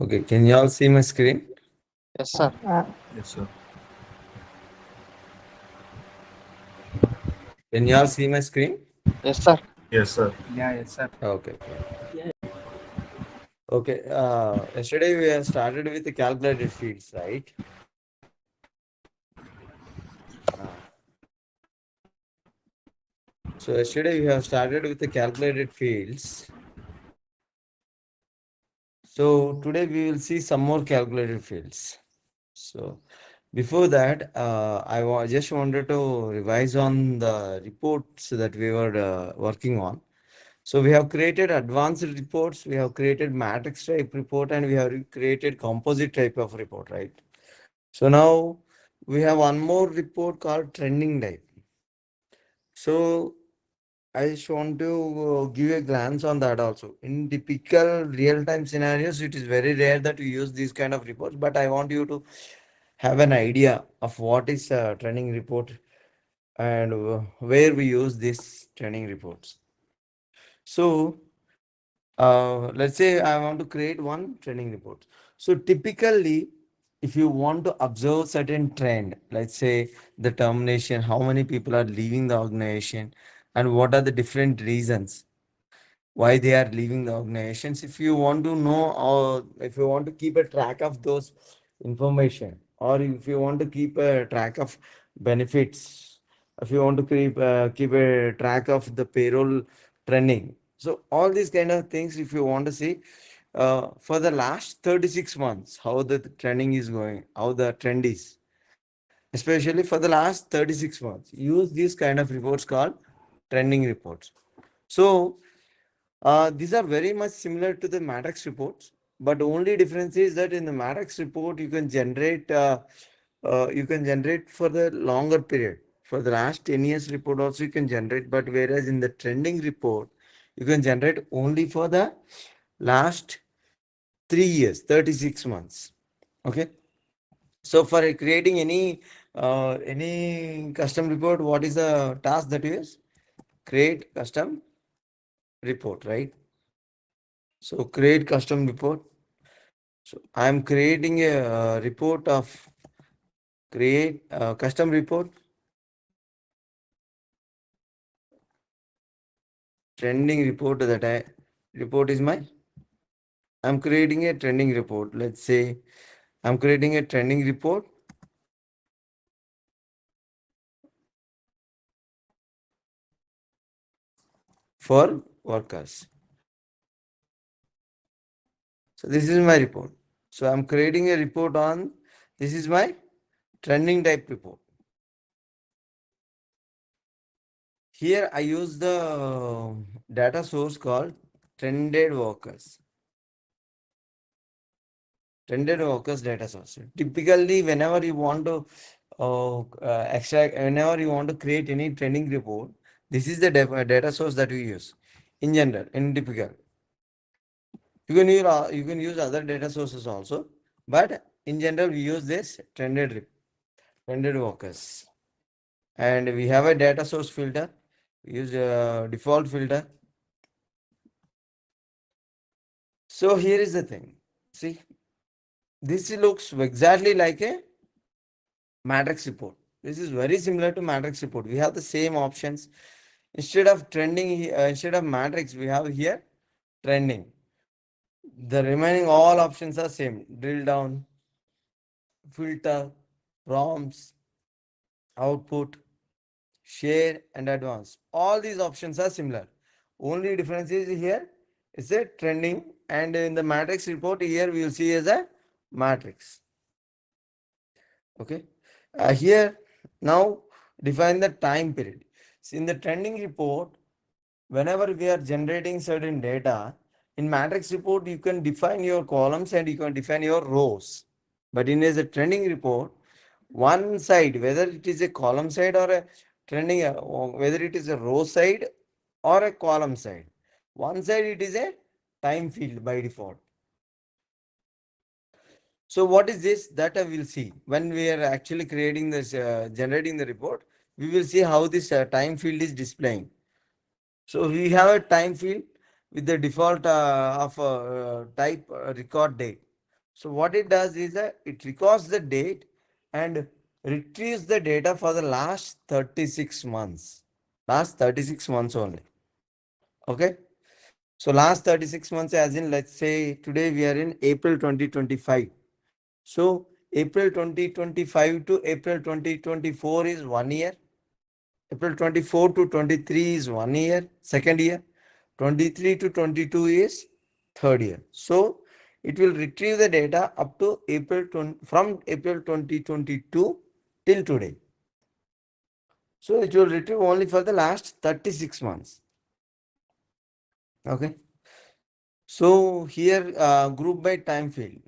Okay, can you all see my screen? Yes, sir. Yes, sir. Can you all see my screen? Yes, sir. Yes, sir. Yeah, yes, sir. Okay, okay. Okay, yesterday we have started with the calculated fields, right? Uh, so yesterday we have started with the calculated fields. So today we will see some more calculated fields. So before that, just wanted to revise on the reports that we were working on. So we have created advanced reports, we have created matrix type report, and we have created composite type of report, right? So now we have one more report called trending type. So I just want to give a glance on that also. In typical real-time scenarios, it is very rare that we use these kind of reports, but I want you to have an idea of what is a trending report and where we use these trending reports. So let's say I want to create one trending report. So typically, if you want to observe certain trend, let's say the termination, how many people are leaving the organization, and what are the different reasons why they are leaving the organizations. If you want to know, or if you want to keep a track of those information, or if you want to keep a track of benefits, if you want to keep a track of the payroll trending, so all these kind of things, if you want to see for the last 36 months how the trending is going, how the trend is, especially for the last 36 months, use these kind of reports called trending reports. So these are very much similar to the matrix reports, but only difference is that in the matrix report you can generate for the longer period. For the last 10 years report also you can generate, but whereas in the trending report you can generate only for the last 3 years, 36 months. Okay. So for creating any custom report, what is the task that is? Create custom report, right? So create custom report. So I'm creating a report of create custom report. Trending report that I report is my. I'm creating a trending report. Let's say I'm creating a trending report for workers. So this is my report. So I'm creating a report on this is my trending type report. Here I use the data source called trended workers. Trended workers data source. Typically, whenever you want to extract, whenever you want to create any trending report, this is the data source that we use. In general, in typical, you can use other data sources also, but in general, we use this trended workers, and we have a data source filter. We use a default filter. So here is the thing. See, this looks exactly like a matrix report. This is very similar to matrix report. We have the same options. Instead of matrix, we have here trending. The remaining all options are same. Drill down, filter, prompts, output, share, and advance. All these options are similar. Only difference is here is a trending, and in the matrix report here we will see as a matrix. Okay. Here now define the time period. So in the trending report, whenever we are generating certain data, in matrix report you can define your columns and you can define your rows. But in a trending report, one side, whether it is a column side or a trending, or whether it is a row side or a column side, one side it is a time field by default. So what is this that I will see when we are actually creating this, generating the report, we will see how this time field is displaying. So we have a time field with the default of type record date. So what it does is that it records the date and retrieves the data for the last 36 months. Last 36 months only. Okay. So last 36 months, as in, let's say today we are in April 2025. So April 2025 to April 2024 is 1 year. April 24 to 23 is 1 year, second year. 23 to 22 is third year. So it will retrieve the data up to April 20, from April 2022 till today. So it will retrieve only for the last 36 months. Okay. So here group by time field.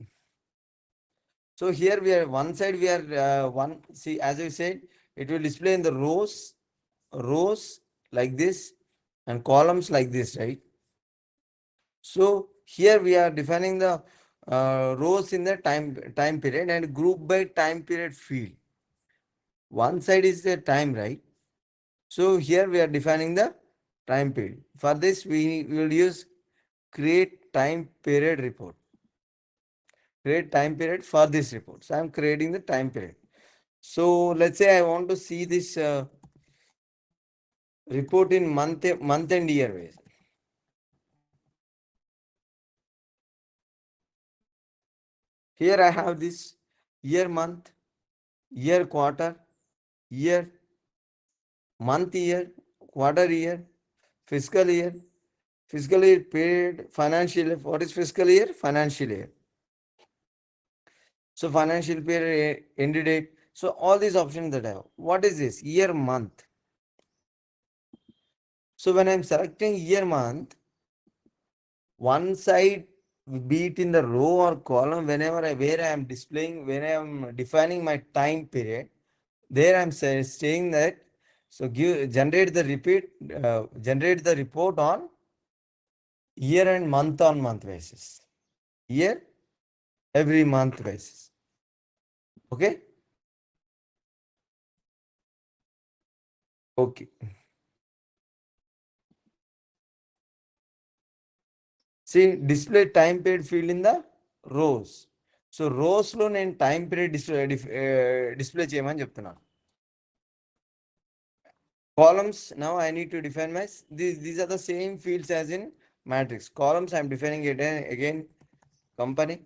So here we are one side we are one see as I said it will display in the rows like this and columns like this, right? So here we are defining the rows in the time period and group by time period field. One side is the time, right? So here we are defining the time period. For this we will use create time period report. Create time period for this report. So I am creating the time period. So let's say I want to see this report in month and year ways. Here I have this year month, year quarter, year month year, quarter year, fiscal year period, financial year. What is fiscal year? Financial year. So financial period end date. So all these options that I have. What is this? Year month. So when I'm selecting year month, one side be it in the row or column, whenever where I am displaying, when I am defining my time period, there I'm saying that so generate the report on year and month on month basis. Year every month basis. Okay. Okay. See display time period field in the rows. So rows లో నేను time period display చేయమని చెప్తున్నాను. Columns, now I need to define my, these are the same fields as in matrix. Columns, I'm defining it again, company.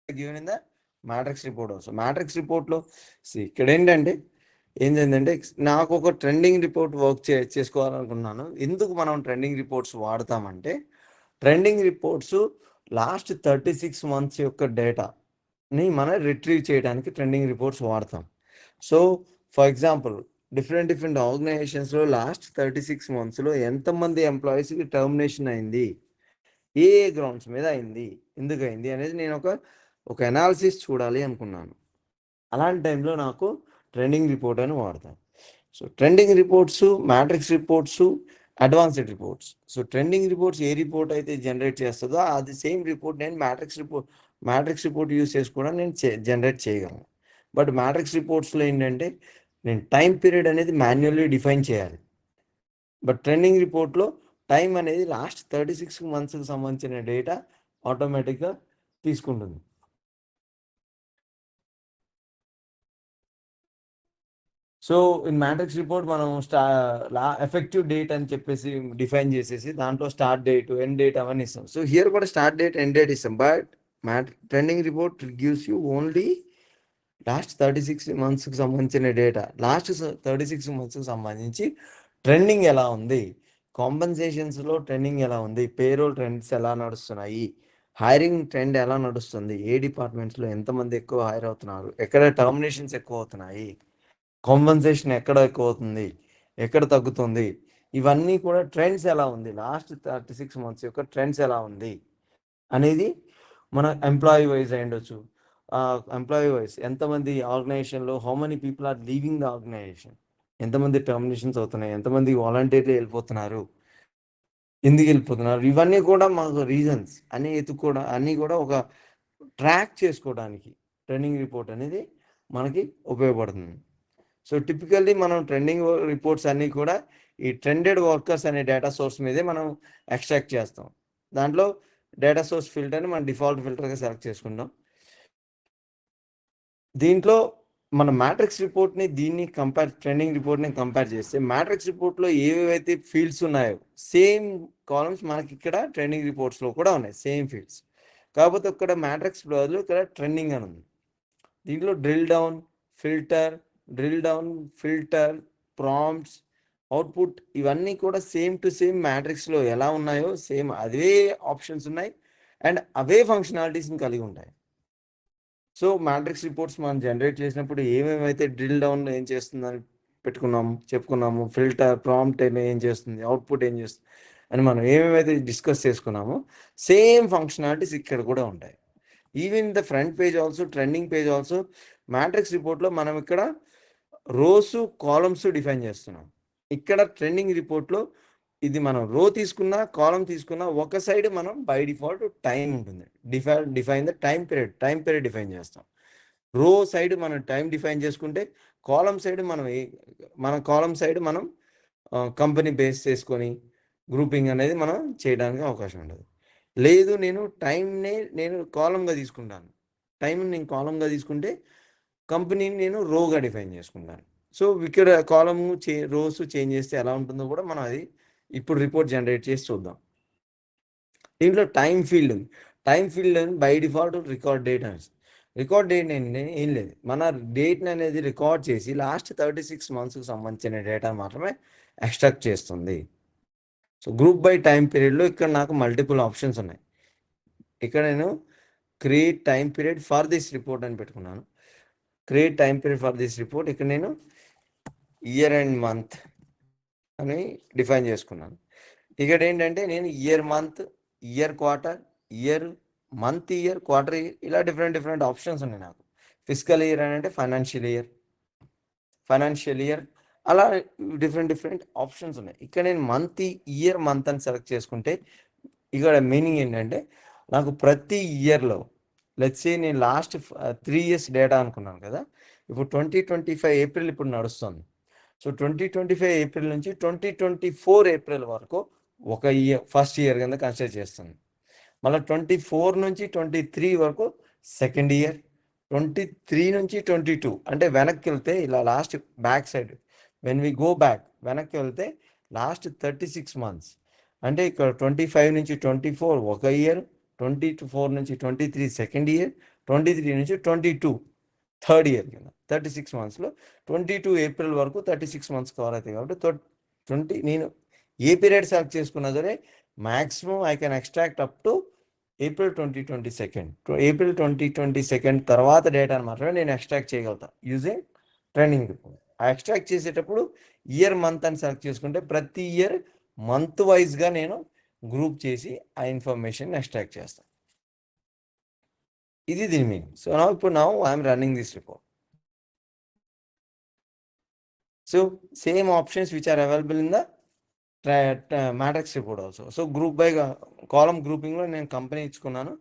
Given in the matrix report also. Matrix report లో ఇక్కడ ఏంటంటే ఏంటంటే నాకు ఒక trending report work చేసుకోవాలనుకున్నాను. ఎందుకు మనం trending reports వాడతామంటే ట్రెండింగ్ రిపోర్ట్స్ లాస్ట్ 36 months యొక్క డేటాని మనం రిట్రీవ్ చేయడానికి ట్రెండింగ్ రిపోర్ట్స్ వాడతాం. సో ఫర్ ఎగ్జాంపుల్ డిఫరెంట్ ఆర్గనైజేషన్స్లో లాస్ట్ 36 monthsలో ఎంతమంది ఎంప్లాయీస్కి టర్మినేషన్ అయింది, ఏ గ్రౌండ్స్ మీద అయింది, ఎందుకు అయింది అనేది నేను ఒక అనాలిసిస్ చూడాలి అనుకున్నాను. అలాంటి టైంలో నాకు ట్రెండింగ్ రిపోర్ట్ అని వాడతాను. So trending reports, matrix reports, advanced reports. So trending reports ఏ రిపోర్ట్ అయితే జనరేట్ చేస్తుందో అది సేమ్ రిపోర్ట్ నేను మ్యాట్రిక్స్ రిపోర్ట్ యూస్ చేసి కూడా నేను జనరేట్ చేయగలను. బట్ మ్యాట్రిక్స్ రిపోర్ట్స్లో ఏంటంటే నేను టైం పీరియడ్ అనేది మాన్యువల్లీ డిఫైన్ చేయాలి. బట్ ట్రెండింగ్ రిపోర్ట్లో టైం అనేది లాస్ట్ 36 monthsకి సంబంధించిన డేటా ఆటోమేటిక్గా తీసుకుంటుంది. సో ఇన్ మ్యాట్రిక్స్ రిపోర్ట్ మనం ఎఫెక్టివ్ డేట్ అని చెప్పేసి డిఫైన్ చేసేసి దాంట్లో స్టార్ట్ డేట్, ఎండ్ డేట్ అవన్నీ ఇస్తాం. సో హియర్ కూడా స్టార్ట్ డేట్, ఎండ్ డేట్ ఇస్తాం. But trending report gives you only last 36 monthsకి సంబంధించిన డేటా. లాస్ట్ 36 monthsకి సంబంధించి ట్రెండింగ్ ఎలా ఉంది, కాంపెన్సేషన్స్లో ట్రెండింగ్ ఎలా ఉంది, పేరోల్ ట్రెండ్స్ ఎలా నడుస్తున్నాయి, హైరింగ్ ట్రెండ్ ఎలా నడుస్తుంది, ఏ డిపార్ట్మెంట్స్లో ఎంతమంది ఎక్కువ హైర్ అవుతున్నారు, ఎక్కడ టర్మినేషన్స్ ఎక్కువ అవుతున్నాయి, కాంపెన్సేషన్ ఎక్కడ ఎక్కువ అవుతుంది, ఎక్కడ తగ్గుతుంది, ఇవన్నీ కూడా ట్రెండ్స్ ఎలా ఉంది, లాస్ట్ 36 months యొక్క ట్రెండ్స్ ఎలా ఉంది అనేది మన ఎంప్లాయీ వైజ్ అయి ఉండొచ్చు. ఎంప్లాయీ వైజ్ ఎంతమంది ఆర్గనైజేషన్లో how many people are leaving the organization, ఎంతమంది టర్మినేషన్స్ అవుతున్నాయి, ఎంతమంది వాలంటీర్లు వెళ్ళిపోతున్నారు, ఎందుకు వెళ్ళిపోతున్నారు, ఇవన్నీ కూడా మాకు రీజన్స్ అన్నీ కూడా ఒక ట్రాక్ చేసుకోవడానికి ట్రెండింగ్ రిపోర్ట్ అనేది మనకి ఉపయోగపడుతుంది. సో టిపికల్లీ మనం ట్రెండింగ్ రిపోర్ట్స్ అన్నీ కూడా ఈ ట్రెండెడ్ వర్కర్స్ అనే డేటా సోర్స్ మీదే మనం ఎక్స్ట్రాక్ట్ చేస్తాం. దాంట్లో డేటా సోర్స్ ఫిల్టర్ని మనం డిఫాల్ట్ ఫిల్టర్గా సెలెక్ట్ చేసుకుంటాం. దీంట్లో మన మ్యాట్రిక్స్ రిపోర్ట్ని ట్రెండింగ్ రిపోర్ట్ని కంపేర్ చేస్తే మ్యాట్రిక్స్ రిపోర్ట్లో ఏవేవైతే ఫీల్డ్స్ ఉన్నాయో సేమ్ కాలమ్స్ మనకి ఇక్కడ ట్రెండింగ్ రిపోర్ట్స్లో కూడా ఉన్నాయి, సేమ్ ఫీల్డ్స్. కాకపోతే ఇక్కడ మ్యాట్రిక్స్ బదులు ఇక్కడ ట్రెండింగ్ అని ఉంది. దీంట్లో drill down filter prompts output ఇవన్నీ కూడా సేమ్ టు సేమ్ మ్యాట్రిక్స్లో ఎలా ఉన్నాయో సేమ్ అదే ఆప్షన్స్ ఉన్నాయి అండ్ అవే ఫంక్షనాలిటీస్ని కలిగి ఉంటాయి. సో మ్యాట్రిక్స్ రిపోర్ట్స్ మనం జనరేట్ చేసినప్పుడు ఏమేమైతే డ్రిల్ డౌన్ ఏం చేస్తుందని చెప్పుకున్నాము, ఫిల్టర్ ప్రాంప్ట్ ఏం చేస్తుంది, అవుట్పుట్ ఏం చేస్తుంది అని మనం ఏమేమైతే డిస్కస్ చేసుకున్నామో సేమ్ ఫంక్షనాలిటీస్ ఇక్కడ కూడా ఉంటాయి. Even the front page also, trending page also matrix రిపోర్ట్లో మనం ఇక్కడ రోస్ కాలమ్స్ డిఫైన్ చేస్తున్నాం. ఇక్కడ ట్రెండింగ్ రిపోర్ట్లో ఇది మనం రో తీసుకున్నా కాలం తీసుకున్నా ఒక సైడ్ మనం బై డిఫాల్ట్ టైం ఉంటుంది. Define the time period define చేస్తాం. రో సైడ్ మనం టైం డిఫైన్ చేసుకుంటే కాలం సైడ్ మనం కంపెనీ బేస్ చేసుకొని గ్రూపింగ్ అనేది మనం చేయడానికి అవకాశం ఉండదు. లేదు నేను కాలంగా తీసుకుంటాను, టైంని నేను కాలంగా తీసుకుంటే కంపెనీని నేను రోగా డిఫైన్ చేసుకుంటాను. సో ఇక్కడ కాలము రోస్ చేంజ్ చేస్తే ఎలా ఉంటుందో కూడా మనం అది ఇప్పుడు రిపోర్ట్ జనరేట్ చేసి చూద్దాం. దీంట్లో టైం ఫీల్డ్ ఉంది. Time field by default record date అని. రికార్డ్ డేట్ ఏం లేదు, మన డేట్ని అనేది రికార్డ్ చేసి లాస్ట్ 36 monthsకి సంబంధించిన డేటా మాత్రమే ఎక్స్ట్రాక్ట్ చేస్తుంది. సో గ్రూప్ బై టైం పీరియడ్లో ఇక్కడ నాకు మల్టిపుల్ ఆప్షన్స్ ఉన్నాయి. ఇక్కడ నేను create time period for this report అని పెట్టుకున్నాను. Create time period for this report ఇక్కడ నేను ఇయర్ అండ్ మంత్ అని డిఫైన్ చేసుకున్నాను. ఇక్కడ ఏంటంటే నేను ఇయర్ క్వార్టర్, ఇయర్ క్వార్టర్ ఇలా డిఫరెంట్ ఆప్షన్స్ ఉన్నాయి నాకు. ఫిజికల్ ఇయర్ అని అంటే ఫైనాన్షియల్ ఇయర్ అలా డిఫరెంట్ ఆప్షన్స్ ఉన్నాయి. ఇక్కడ నేను మంత్ అని సెలెక్ట్ చేసుకుంటే ఇక్కడ మీనింగ్ ఏంటంటే నాకు ప్రతి ఇయర్లో లెట్స్ సే నేను లాస్ట్ 3 years డేటా అనుకున్నాను కదా, ఇప్పుడు 2025 ఏప్రిల్ ఇప్పుడు నడుస్తుంది. సో 2025 ఏప్రిల్ నుంచి 2024 ఏప్రిల్ వరకు ఒక ఫస్ట్ ఇయర్ కింద కన్సిడర్ చేస్తుంది. మళ్ళీ 24 నుంచి 23 వరకు సెకండ్ ఇయర్, 23 నుంచి 22 అంటే వెనక్కి వెళ్తే ఇలా last back side when we go back వెనక్కి వెళ్తే లాస్ట్ 36 months అంటే ఇక్కడ 25 నుంచి 24 ఒక ఇయర్, 24 నుంచి 23 సెకండ్ ఇయర్, 23 నుంచి 22 థర్డ్ ఇయర్ కింద 36 monthsలో 22 ఏప్రిల్ వరకు 36 months కవర్ అవుతాయి. కాబట్టి నేను ఏ పీరియడ్ సెలెక్ట్ చేసుకున్నా సరే maximum I can extract up to April 2022 తర్వాత డేటాను మాత్రమే నేను ఎక్స్ట్రాక్ట్ చేయగలుగుతా యూజింగ్ ట్రెండింగ్ రిపోర్ట్. ఆ ఎక్స్ట్రాక్ట్ చేసేటప్పుడు మంత్ అని సెలెక్ట్ చేసుకుంటే ప్రతి ఇయర్ మంత్ వైజ్గా నేను గ్రూప్ చేసి ఆ ఇన్ఫర్మేషన్ ఎక్స్ట్రాక్ట్ చేస్తాను. ఇది దీని మీనింగ్. సో ఇప్పుడు I'm running this report. So same options which are available in the matrix report also. So group by column గ్రూపింగ్లో నేను కంపెనీ ఇచ్చుకున్నాను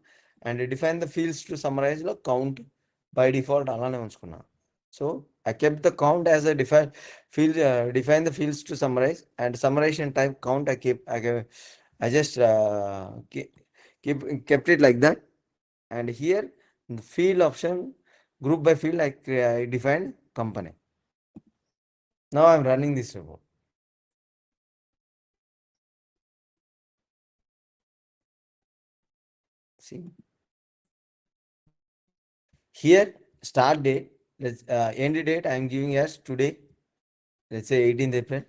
and define the fields to సమ్మరైజ్లో కౌంట్ బై డిఫాల్ట్ అలానే ఉంచుకున్నాను. So I kept the count as a define the fields to summarize and summarization type count I just kept it like that. And here the field option group by field I defined company. Now I'm running this report. See here start date, let's end date I am giving as today, let's say 18th April,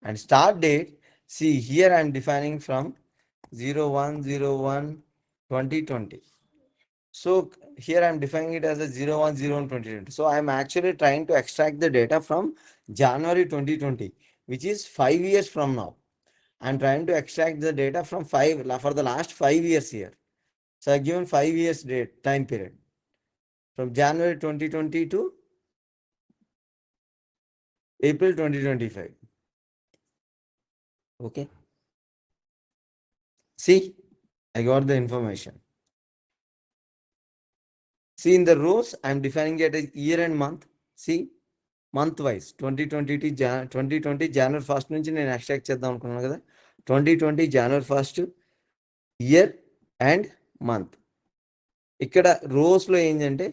and start date, see here I am defining from 01/01/2020. So here I am defining it as a 01/01/2020. So I am actually trying to extract the data from January 2020, which is 5 years from now. I am trying to extract the data from for the last 5 years here. So I given 5 years time period from January 2020 to April 2025. Okay. See, I got the information. See in the rows, I'm defining it as year and month. See, month wise 2020 January 1st నుంచి నేను extract చేద్దాం అనుకున్నాను కదా. 2020 January 1st year and month. ఇక్కడ రోస్లో ఏంటంటే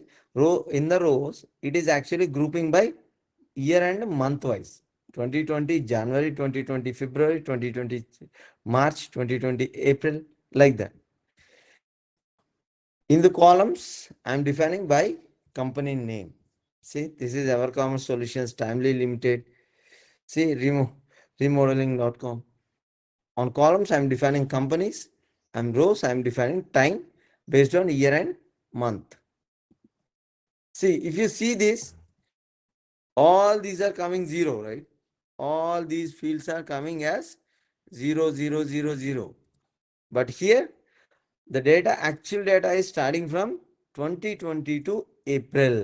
in the rose it is actually grouping by year and month wise. 2020 January, 2020 February, 2020 March, 2020 April, like that. In the columns, I'm defining by company name. See, this is Evercommerce Solutions Timely Limited. See, remodeling.com. On columns, I'm defining companies. And rows, I'm defining time based on year and month. See, if you see this, all these are coming zero, right? All these fields are coming as 0, 0, 0, 0. But here, the actual data is starting from 2022 April.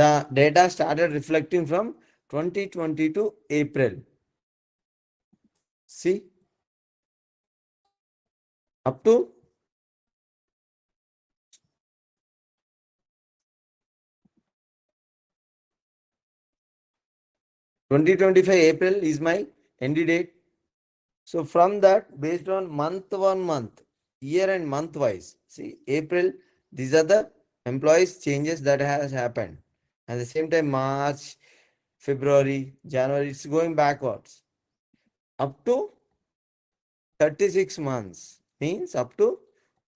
The data started reflecting from 2022 April. See, up to 2025 April is my end date. So from that, based on month year and month wise, see April, these are the employees changes that has happened. At the same time, March, February, January, it's going backwards. Up to 36 months means up to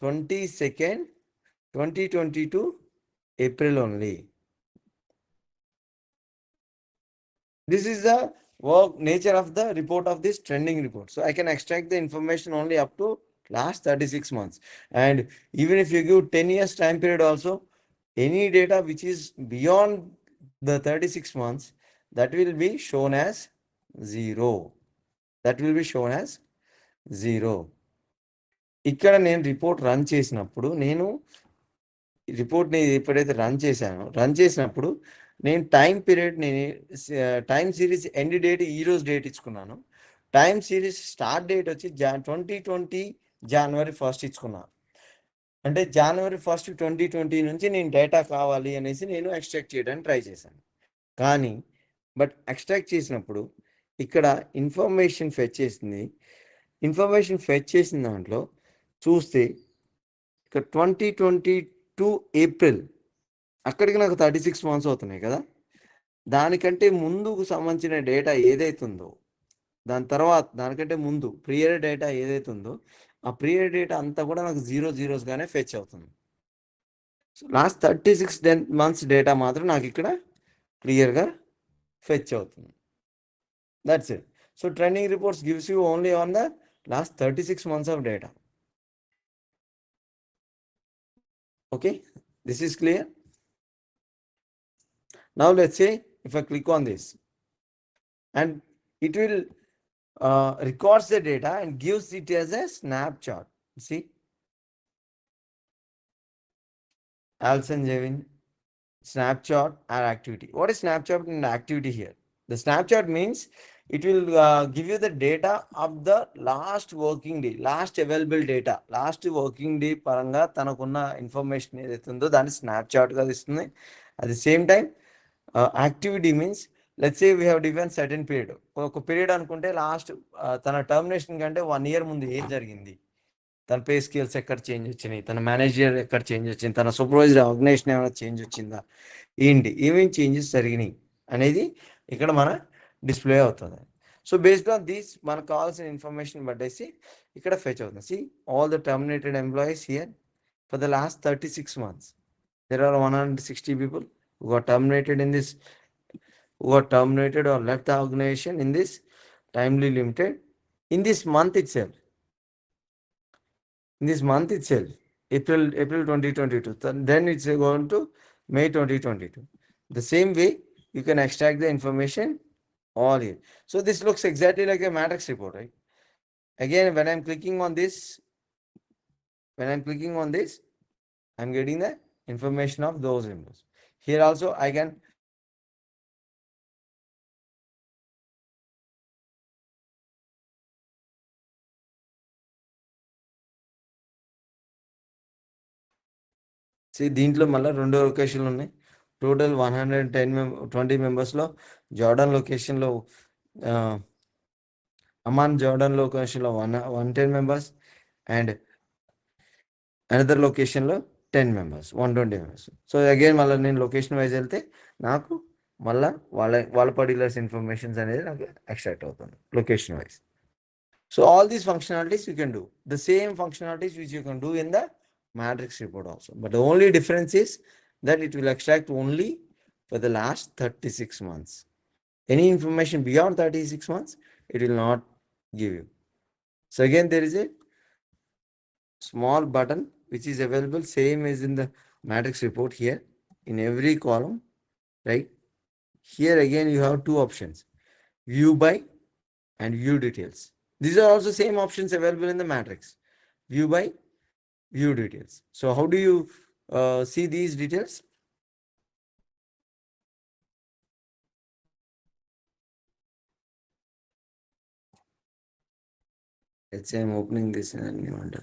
22nd, 2022 April only. This is the work nature of the report of this trending report. So I can extract the information only up to last 36 months. And even if you give 10 years time period also, any data which is beyond the 36 months, that will be shown as 0. That will be shown as 0. ఇక్కడ నేను report run చేసినప్పుడు రిపోర్ట్ని ఎప్పుడైతే run చేసినప్పుడు నేను time period time series end date ఈరోజు date ఇచ్చుకున్నాను. Time series start date వచ్చి 2020 January 1st ఇచ్చుకున్నాను. అంటే January 1st 2020 నుంచి నేను డేటా కావాలి అనేసి నేను ఎక్స్ట్రాక్ట్ చేయడానికి ట్రై చేశాను. కానీ ఎక్స్ట్రాక్ట్ చేసినప్పుడు ఇక్కడ ఇన్ఫర్మేషన్ ఫెచ్ చేసిన దాంట్లో చూస్తే ఇక్కడ 2022 April అక్కడికి నాకు 36 months అవుతున్నాయి కదా. దానికంటే ముందుకు సంబంధించిన డేటా ఏదైతుందో దానికంటే ముందు ప్రియర్ డేటా ఏదైతుందో ఆ ప్రియర్ డేటా అంతా కూడా నాకు 0 గానే ఫెచ్ అవుతుంది. సో లాస్ట్ 36 months డేటా మాత్రం నాకు ఇక్కడ క్లియర్గా ఫెచ్ అవుతుంది. That's it. So trending reports gives you only on the last 36 months of data. Okay, this is clear. Now let's say if I click on this and it will records the data and gives it as a snapshot. See, Alson Jevin, snapshot or activity. What is snapshot and activity here? The snapshot means it will give you the data of the last working day, last available data, last working day paranga tanakunna information edaitundo dani snapshot ga istundi. At the same time, activity means let's say we have defined certain period. ఒక period అనుకుంటే last తన termination కంటే 1 year ముందు ఏం జరిగింది, తన pay scales ఎక్కడ change వచ్చినాయి, తన మేనేజర్ ఎక్కడ చేంజ్ వచ్చింది, తన సూపర్వైజర్ ఆర్గనైజేషన్ ఏమైనా చేంజ్ వచ్చిందా, ఏమేమి చేంజెస్ జరిగినాయి అనేది ఇక్కడ మన డిస్ప్లే అవుతుంది. సో బేస్డ్ ఆన్ దీస్ మనకు కావాల్సిన ఇన్ఫర్మేషన్ బట్టేసి ఇక్కడ ఫెచ్ అవుతుంది. See all the terminated employees here for the last 36 months. There are 160 people who got terminated or left the organization in this timely limited in this month itself. April 2022. Then it's going to May 2022. The same way you can extract the information all here. So this looks exactly like a matrix report, right? Again, when I'm clicking on this, I'm getting the information of those windows. Here also I can దీంట్లో మళ్ళీ 2 లొకేషన్లు ఉన్నాయి. Total 120 మెంబర్స్లో Jordan లొకేషన్లో Aman Jordan లొకేషన్లో 110 members and another లొకేషన్లో 10 members 120 members. So again మళ్ళీ నేను location wise వెళ్తే నాకు మళ్ళీ వాళ్ళ పర్టికులర్స్ ఇన్ఫర్మేషన్స్ అనేది నాకు ఎక్స్ట్రాక్ట్ అవుతుంది location wise. So all these functionalities you can do. The same functionalities which you can do in the matrix report also. But the only difference is that it will extract only for the last 36 months. Any information beyond 36 months, it will not give you. So again, there is a small button which is available, same as in the matrix report here, in every column, right? Here again, you have two options, view by and view details. These are also same options available in the matrix, view by, view details. So how do you see these details? Let's say I'm opening this in a new window.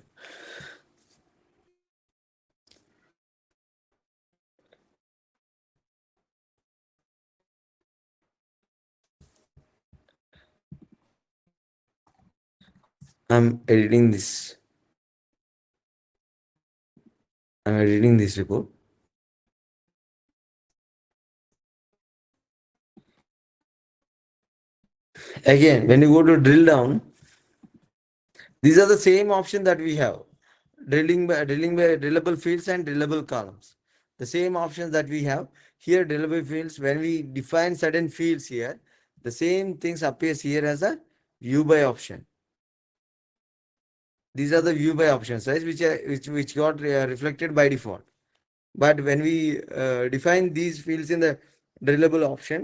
I'm editing this. I'm editing this report. Again, when you go to drill down, these are the same option that we have. Drilling by drillable fields and drillable columns. The same options that we have here, drillable fields, when we define certain fields here, the same things appears here as a view by option. These are the view by options, right? Which got reflected by default. But when we define these fields in the drillable option,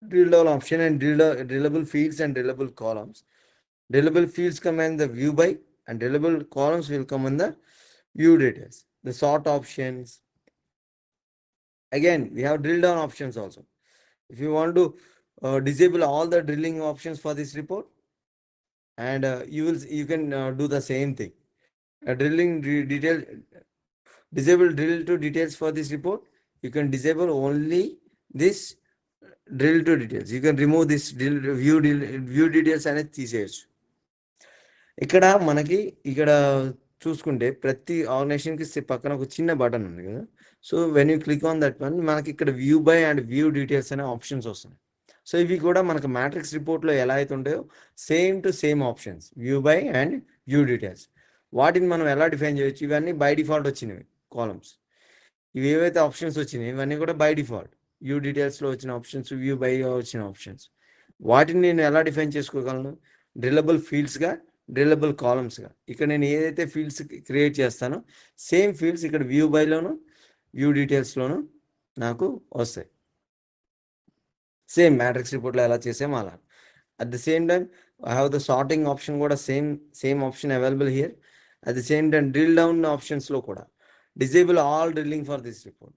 and drillable fields and drillable columns, drillable fields come in the view by and drillable columns will come in the view details. The sort options. Again, we have drill down options also. If you want to disable all the drilling options for this report, and you can do the same thing. Drilling detail, disable drill to details for this report. You can disable only this drill to details. You can remove this view details అనేది తీసేయచ్చు. ఇక్కడ మనకి ఇక్కడ చూసుకుంటే ప్రతి ఆర్గనైజేషన్కి పక్కన ఒక చిన్న బటన్ ఉంది కదా. So when you click on that one, మనకి ఇక్కడ view by and view details అనే ఆప్షన్స్ వస్తున్నాయి. సో ఇవి కూడా మనకు మ్యాట్రిక్స్ రిపోర్ట్లో ఎలా అయితే ఉంటాయో same to same options, view by and view details. వాటిని మనం ఎలా డిఫైన్ చేయొచ్చు? ఇవన్నీ బై డిఫాల్ట్ వచ్చినవి కాలమ్స్. ఇవి ఏవైతే ఆప్షన్స్ వచ్చినాయి ఇవన్నీ కూడా బై డిఫాల్ట్ వ్యూ డీటెయిల్స్లో వచ్చిన ఆప్షన్స్, వ్యూ బై వచ్చిన ఆప్షన్స్. వాటిని నేను ఎలా డిఫైన్ చేసుకోగలను? డ్రిల్లబుల్ ఫీల్డ్స్గా, డ్రిల్లబుల్ కాలమ్స్గా. ఇక్కడ నేను ఏదైతే ఫీల్డ్స్ క్రియేట్ చేస్తానో సేమ్ ఫీల్డ్స్ ఇక్కడ వ్యూ బైలోను వ్యూ డీటెయిల్స్లోను నాకు వస్తాయి. సేమ్ మ్యాట్రిక్స్ రిపోర్ట్లో ఎలా చేసామో అలా. At the same time I have the sorting option కూడా same option available here. At the same time drill down ఆప్షన్స్లో కూడా disable all drilling for this report.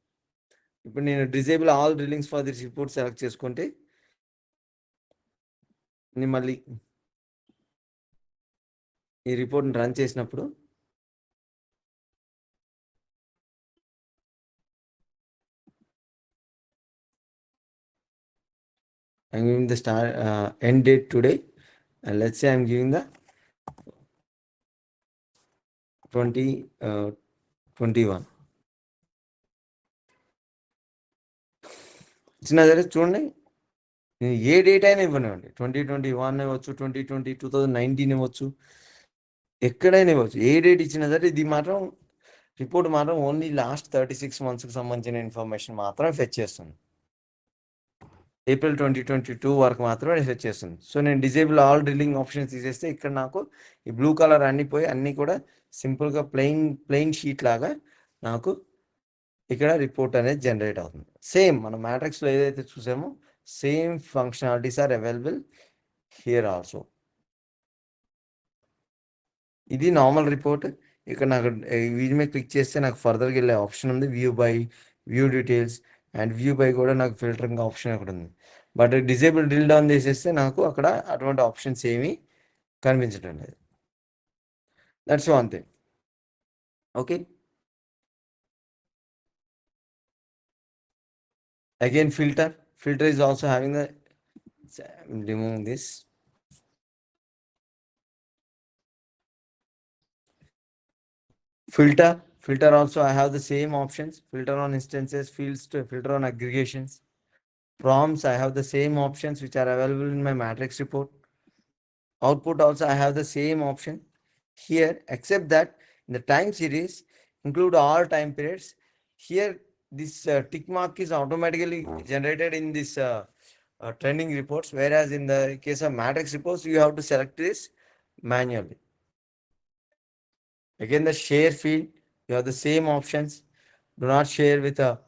ఇప్పుడు నేను disable all drillings for this report select చేసుకుంటే నేను మళ్ళీ ఈ రిపోర్ట్ని రన్ చేసినప్పుడు I'm giving the end date today, and let's say I'm giving the 2021. ఇచ్చినా సరే చూడండి, నేను ఏ డేట్ అయినా ఇవ్వనివ్వండి, 2021 ఇవ్వచ్చు, 2019 ఇవ్వచ్చు, ఎక్కడైనా ఇవ్వచ్చు. ఏ డేట్ ఇచ్చినా సరే ఇది మాత్రం రిపోర్ట్ మాత్రం ఓన్లీ లాస్ట్ 36 monthsకి సంబంధించిన ఇన్ఫర్మేషన్ మాత్రమే ఫెచ్ చేస్తుంది. April 2022 వరకు మాత్రమే ఫెచ్ చేస్తుంది. సో నేను డిజేబుల్ ఆల్ డ్రిల్లింగ్ ఆప్షన్స్ తీసేస్తే ఇక్కడ నాకు ఈ బ్లూ కలర్ అన్నీ పోయి అన్నీ కూడా సింపుల్గా ప్లెయిన్ షీట్ లాగా నాకు ఇక్కడ రిపోర్ట్ అనేది జనరేట్ అవుతుంది. సేమ్ మనం మ్యాట్రిక్స్లో ఏదైతే చూసామో same functionalities are available here also. ఇది నార్మల్ రిపోర్ట్. ఇక్కడ నాకు వీటి మీద క్లిక్ చేస్తే నాకు ఫర్దర్గా వెళ్ళే ఆప్షన్ ఉంది, view by, view details and view by కూడా నాకు ఫిల్టరింగ్ ఆప్షన్ అక్కడ ఉంది. బట్ డిజేబుల్ డ్రిల్ డౌన్ చేసేస్తే నాకు అక్కడ అటువంటి ఆప్షన్స్ ఏమీ కనిపించడం లేదు. That's one thing. Okay. Again, filter is also having the, I'm removing this. Filter also I have the same options. Filter on instances, fields to filter on aggregations. Prompts, I have the same options which are available in my matrix report. Output also I have the same option here, except that in the time series include all time periods. Here this tick mark is automatically generated in this trending reports, whereas in the case of matrix reports you have to select this manually. Again, the share field, you have the same options. Do not share with a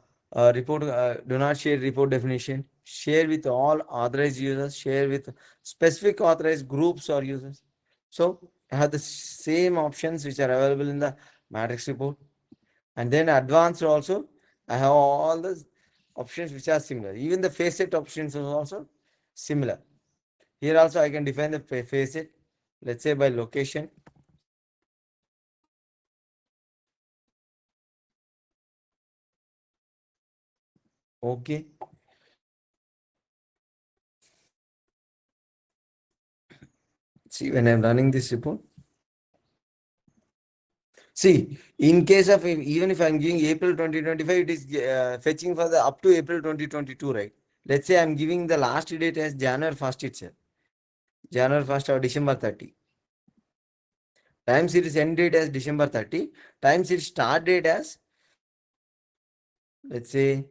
report. Do not share report definition. Share with all authorized users. Share with specific authorized groups or users. So I have the same options which are available in the matrix report. And then advanced also, I have all the options which are similar. Even the facet options is also similar. Here also I can define the facet. Let's say by location. Okay. See, when I'm running this report, see, in case of even if I'm giving April 2025, it is fetching for the up to April 2022, right? Let's say I'm giving the last date as January 1st itself, January 1st or December 30. Time series end date as December 30. Time series start date as, let's say,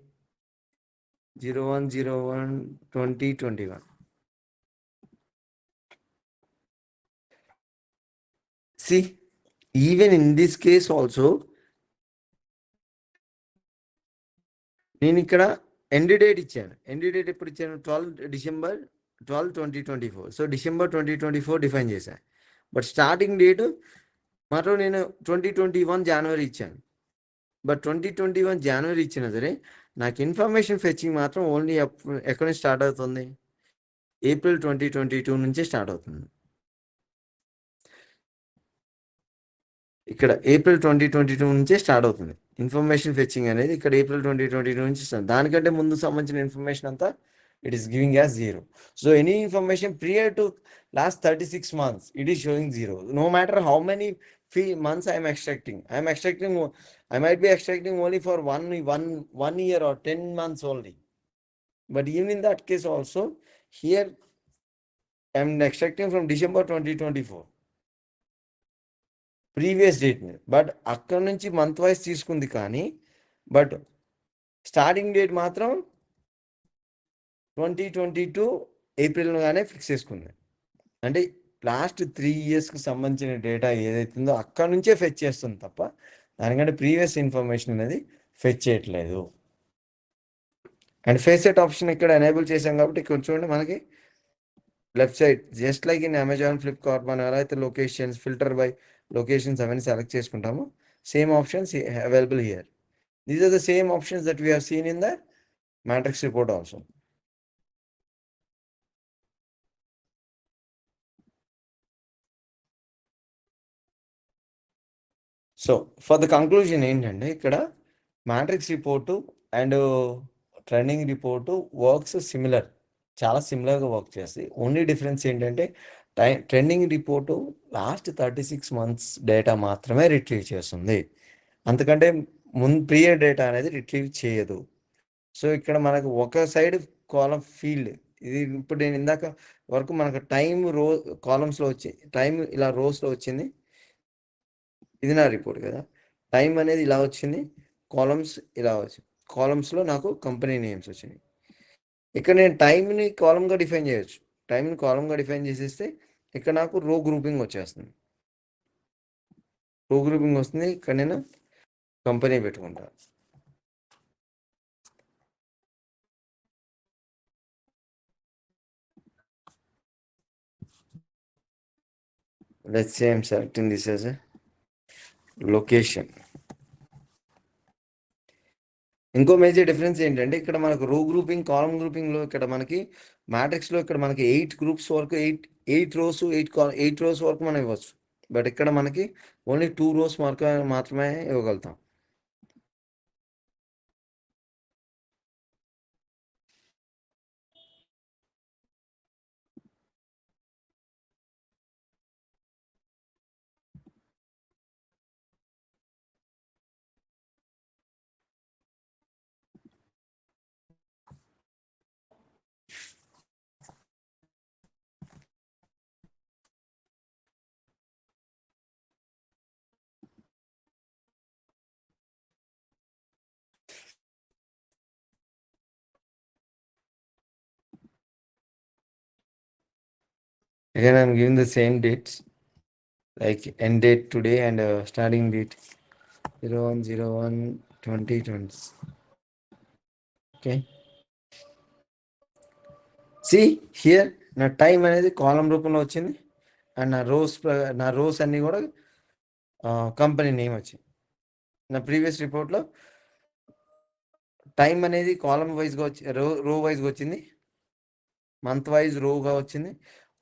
01/01/2021. See, even in this case also, నేను ఇక్కడ end date ఇచ్చాను. End date ఎప్పుడు ఇచ్చాను? 12 December 2024. So December 2024 define చేశాను. But starting date మాత్రం నేను 2021 జనవరి ఇచ్చాను. But 2021 జనవరి ఇచ్చినా సరే నాకు ఇన్ఫర్మేషన్ ఫెచ్చింగ్ మాత్రం ఓన్లీ ఎక్కడి నుంచి స్టార్ట్ అవుతుంది? April 2022 నుంచే స్టార్ట్ అవుతుంది. ఇక్కడ April 2022 నుంచే స్టార్ట్ అవుతుంది ఇన్ఫర్మేషన్ ఫెచ్చింగ్ అనేది. ఇక్కడ April 2022 నుంచి స్టార్ట్. దానికంటే ముందు సంబంధించిన ఇన్ఫర్మేషన్ అంతా it is giving as 0. So any information prior to last 36 months, it is showing 0. No matter how many months I am extracting, I might be extracting only for one year or 10 months only. But even in that case also, here I am extracting from December 2024. Previous date మీద. But అక్కడ నుంచి month wise తీసుకుంది కానీ but starting date మాత్రం 2022 ఏప్రిల్గానే fix చేసుకుంది. అంటే last 3 yearsకి సంబంధించిన data ఏదైతుందో అక్కడ నుంచే ఫెచ్ చేస్తుంది తప్ప దానికంటే ప్రీవియస్ ఇన్ఫర్మేషన్ అనేది ఫెచ్ చేయట్లేదు. అండ్ ఫేసెట్ ఆప్షన్ ఇక్కడ ఎనేబుల్ చేసాం కాబట్టి ఇక్కడ చూడండి మనకి left side just like in Amazon, Flipkart మనం ఎలా అయితే లొకేషన్స్, ఫిల్టర్ బై లొకేషన్స్ అవన్నీ సెలెక్ట్ చేసుకుంటాము, same options available here. These are the same options that we have seen in the matrix report also. So for the conclusion ఏంటంటే ఇక్కడ matrix report and trending report works similar, చాలా సిమిలర్గా work చేస్తాయి. Only difference ఏంటంటే trending report last 36 months data మాత్రమే retrieve చేస్తుంది, అంతకంటే prior data అనేది రిట్రీవ్ చేయదు. సో ఇక్కడ మనకు ఒక సైడ్ కాలం ఫీల్డ్ ఇది. ఇప్పుడు నేను ఇందాక వరకు మనకు టైం కాలమ్స్లో వచ్చి టైం ఇలా రోస్లో వచ్చింది, ఇది నా రిపోర్ట్ కదా. టైం అనేది ఇలా వచ్చింది, కాలమ్స్ ఇలా వచ్చింది, కాలమ్స్లో నాకు కంపెనీ నేమ్స్ వచ్చినాయి. ఇక్కడ నేను టైంని కాలంగా డిఫైన్ చేయొచ్చు. టైంని కాలంగా డిఫైన్ చేసేస్తే ఇక్కడ నాకు రో గ్రూపింగ్ వచ్చేస్తుంది. రో గ్రూపింగ్ వస్తుంది, ఇక్కడ నేను కంపెనీ పెట్టుకుంటా. Let's say I'm selecting this as a location. ఇంకో మేజర్ డిఫరెన్స్ ఏంటంటే ఇక్కడ మనకు రో గ్రూపింగ్, కాలమ్ గ్రూపింగ్లో ఇక్కడ మనకి మ్యాట్రిక్స్లో ఇక్కడ మనకి 8 groups వరకు 8 rows 8 rows వరకు మనం ఇవ్వచ్చు. బట్ ఇక్కడ మనకి ఓన్లీ 2 rows మాత్రమే ఇవ్వగలుగుతాం. Again, I'm giving the same dates, like end date today and starting date 01/01/2020. Okay. See here, నా టైం అనేది కాలం రూపంలో వచ్చింది అండ్ నా రోస్ అన్నీ కూడా కంపెనీ నేమ్ వచ్చింది. నా ప్రీవియస్ రిపోర్ట్లో టైం అనేది కాలం వైజ్గా వచ్చి రో వైజ్గా వచ్చింది, మంత్ వైజ్ రోగా వచ్చింది,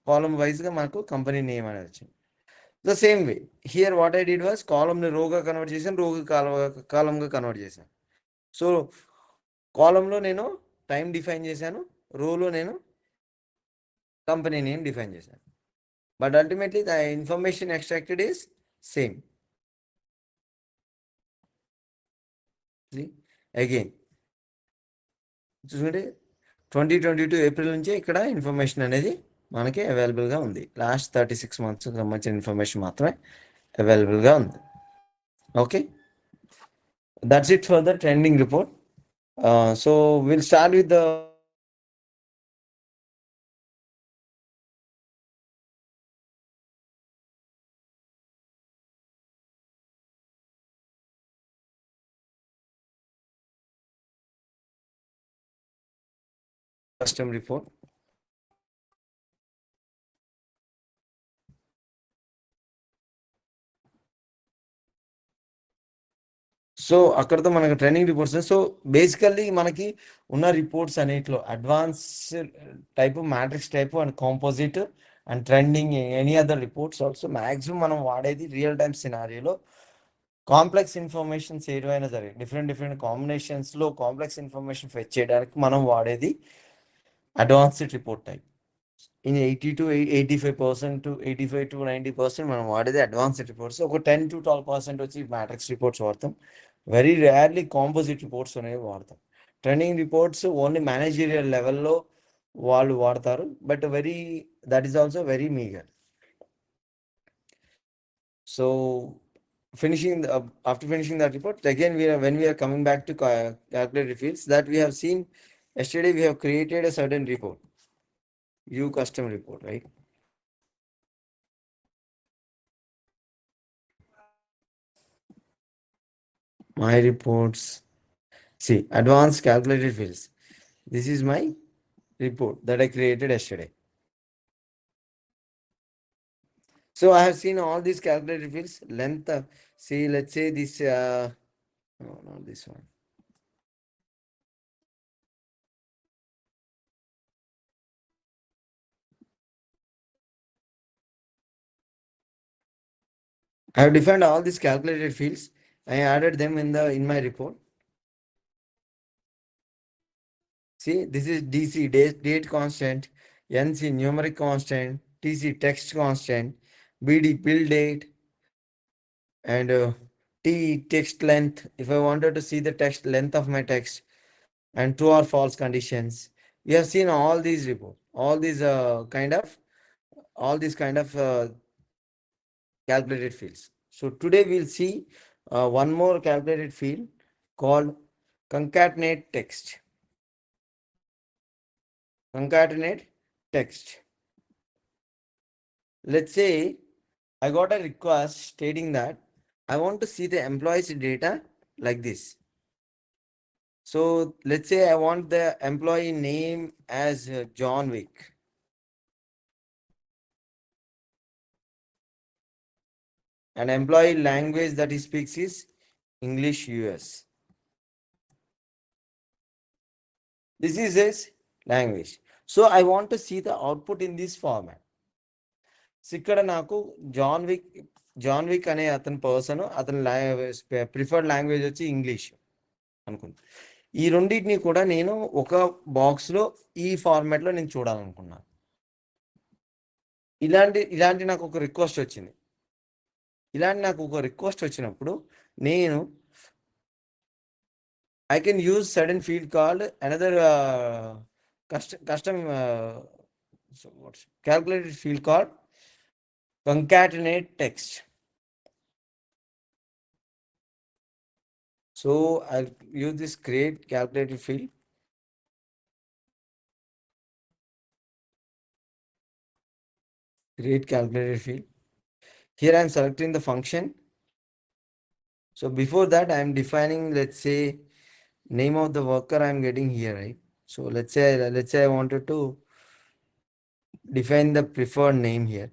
కాలం వైజ్గా మనకు కంపెనీ నేమ్ అనేది వచ్చింది. The same way here what I did was కాలంని రోగా కన్వర్ట్ చేశాను, రోగా కాలంగా కన్వర్ట్ చేశాను. సో కాలంలో నేను టైం డిఫైన్ చేశాను, రోలో నేను కంపెనీ నేమ్ డిఫైన్ చేశాను. But ultimately the information extracted is same. Again చూడండి, 2022 ఏప్రిల్ నుంచే ఇక్కడ ఇన్ఫర్మేషన్ అనేది మనకి అవైలబుల్గా ఉంది. లాస్ట్ 36 months సంబంధించిన ఇన్ఫర్మేషన్ మాత్రమే అవైలబుల్గా ఉంది. Okay, that's it for the trending report. So will start with the custom report. So అక్కడతో మనకు ట్రైనింగ్ రిపోర్ట్స్. సో బేసికల్లీ మనకి ఉన్న రిపోర్ట్స్ అన్నిట్లో advance type, matrix type and composite and trending, any other reports also maximum మనం వాడేది real time సినారియోలో complex informations ఏవైనా సరే different కాంబినేషన్స్లో complex information fetch చేయడానికి మనం వాడేది advanced report type. In 85% to 85 to 90% మనం వాడేది అడ్వాన్స్డ్ రిపోర్ట్స్. ఒక 10 to 12% వచ్చి మ్యాట్రిక్స్ రిపోర్ట్స్ వాడతాం. వెరీ రేర్లీ కాంపోజిట్ రిపోర్ట్స్ అనేవి వాడతాం. ట్రెండింగ్ రిపోర్ట్స్ ఓన్లీ మేనేజీరియల్ లెవెల్లో వాళ్ళు వాడతారు, but that is also very meagre. So after finishing that report, again when we are coming back to calculated fields that we have seen yesterday, we have created a certain report, view custom report, right? My reports, see, advanced calculated fields. This is my report that I created yesterday. So I have seen all these calculated fields, length, see, let's say this, no, not this one. I have defined all these calculated fields. I added them in my report. See, this is DC, date constant, NC numeric constant, TC text constant, BD bill date, and T text length. If I wanted to see the text length of my text, and true or false conditions. We have seen all these reports, all these kind of calculated fields. So today we'll see one more calculated field called concatenate text. Concatenate text. Let's say I got a request stating that I want to see the employees data like this. So let's say I want the employee name as John Wick. An employee language that he speaks is English US. This is his language. So I want to see the output in this format. So ఇక్కడ నాకు John Wick అనే అతని person, అతని preferred language వచ్చి English అనుకుంది. ఈ రెండింటిని కూడా నేను ఒక బాక్స్లో ఈ ఫార్మాట్లో నేను చూడాలనుకున్నాను. ఇలాంటి నాకు ఒక రిక్వెస్ట్ వచ్చింది. వచ్చినప్పుడు నేను I can use certain field called another custom calculated field called concatenate text. So I'll use this create calculated field. Create calculated field. Here I am selecting the function. So before that, I am defining, let's say, name of the worker I am getting here, right? So let's say I wanted to define the preferred name here.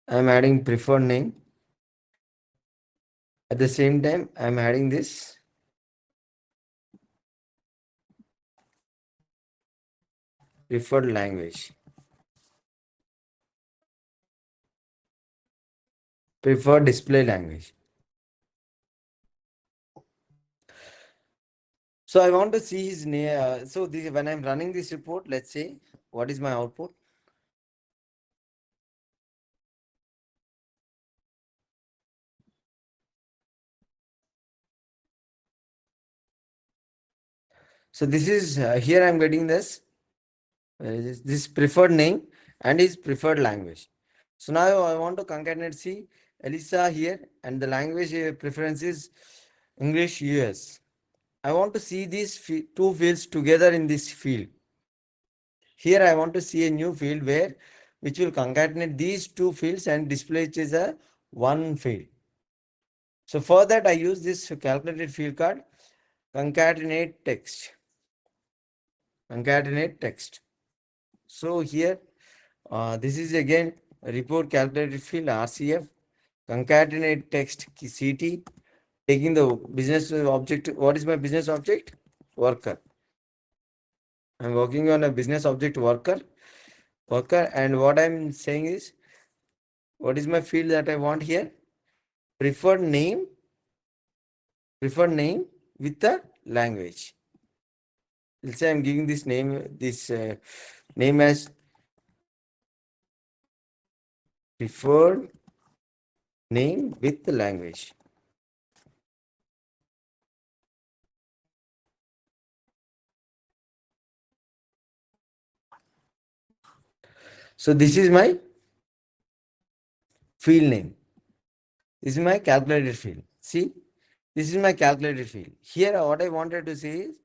I am adding preferred name. At the same time, I am adding this preferred language. Preferred display language. So I want to see his name. So this, when I'm running this report, let's say, what is my output? So this is here I'm getting this. This preferred name and his preferred language. So now I want to concatenate see Elisa here and the language preference is English US. I want to see these two fields together in this field. Here I want to see a new field where which will concatenate these two fields and display it as a one field. So for that I use this calculated field called concatenate text. Concatenate text. So here this is again a report calculated field RCF concatenate text CT taking the business object. What is my business object? Worker. I'm working on a business object worker and what I'm saying is what is my field that I want here? Preferred name, preferred name with the language. Let's say I'm giving this name as preferred name with the language. So this is my field name. This is my calculated field. See, this is my calculated field. Here, what I wanted to say is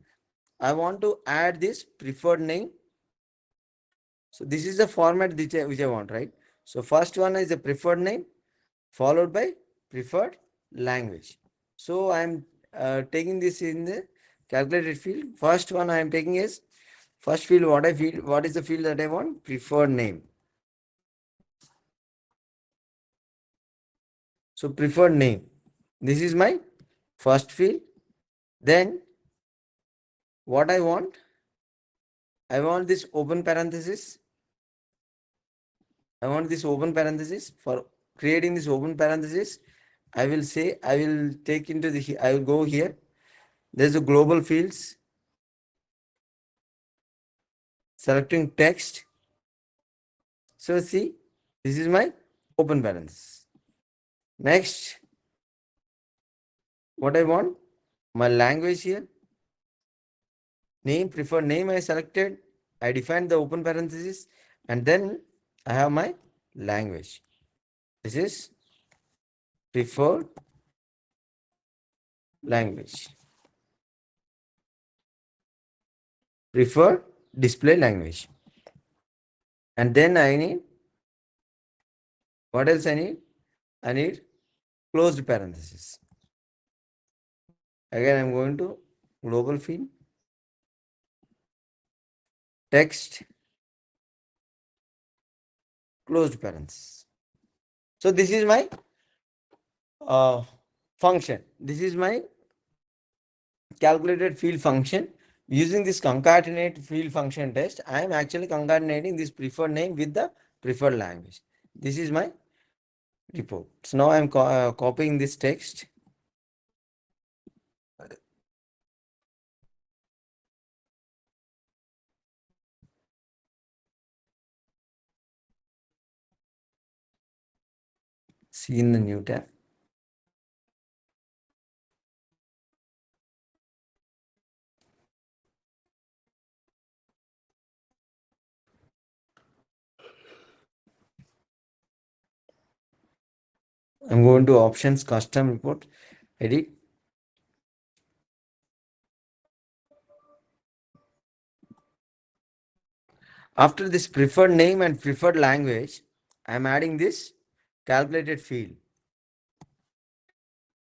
I want to add this preferred name. So this is the format which I want, right? So first one is the preferred name followed by preferred language. So I'm taking this in the calculated field. First one I am taking is first field what I feel, what is the field that I want? Preferred name. So preferred name. This is my first field. Then what I want this open parenthesis. I want this open parenthesis. For creating this open parenthesis, I will say, I will take into the, I will go here. There's a global fields, selecting text. So see, this is my open parenthesis. Next, what I want, my language here. Name, preferred name I selected. I defined the open parenthesis and then I have my language. This is preferred language. Preferred display language. And then I need, what else I need? I need closed parenthesis. Again, I'm going to global field, text, closed parenthesis. So this is my function. This is my calculated field function. Using this concatenate field function test, I am actually concatenating this preferred name with the preferred language. This is my report. So now I'm copying this text. See in the new tab. I'm going to options, custom report, edit. After this preferred name and preferred language, I am adding this calculated field.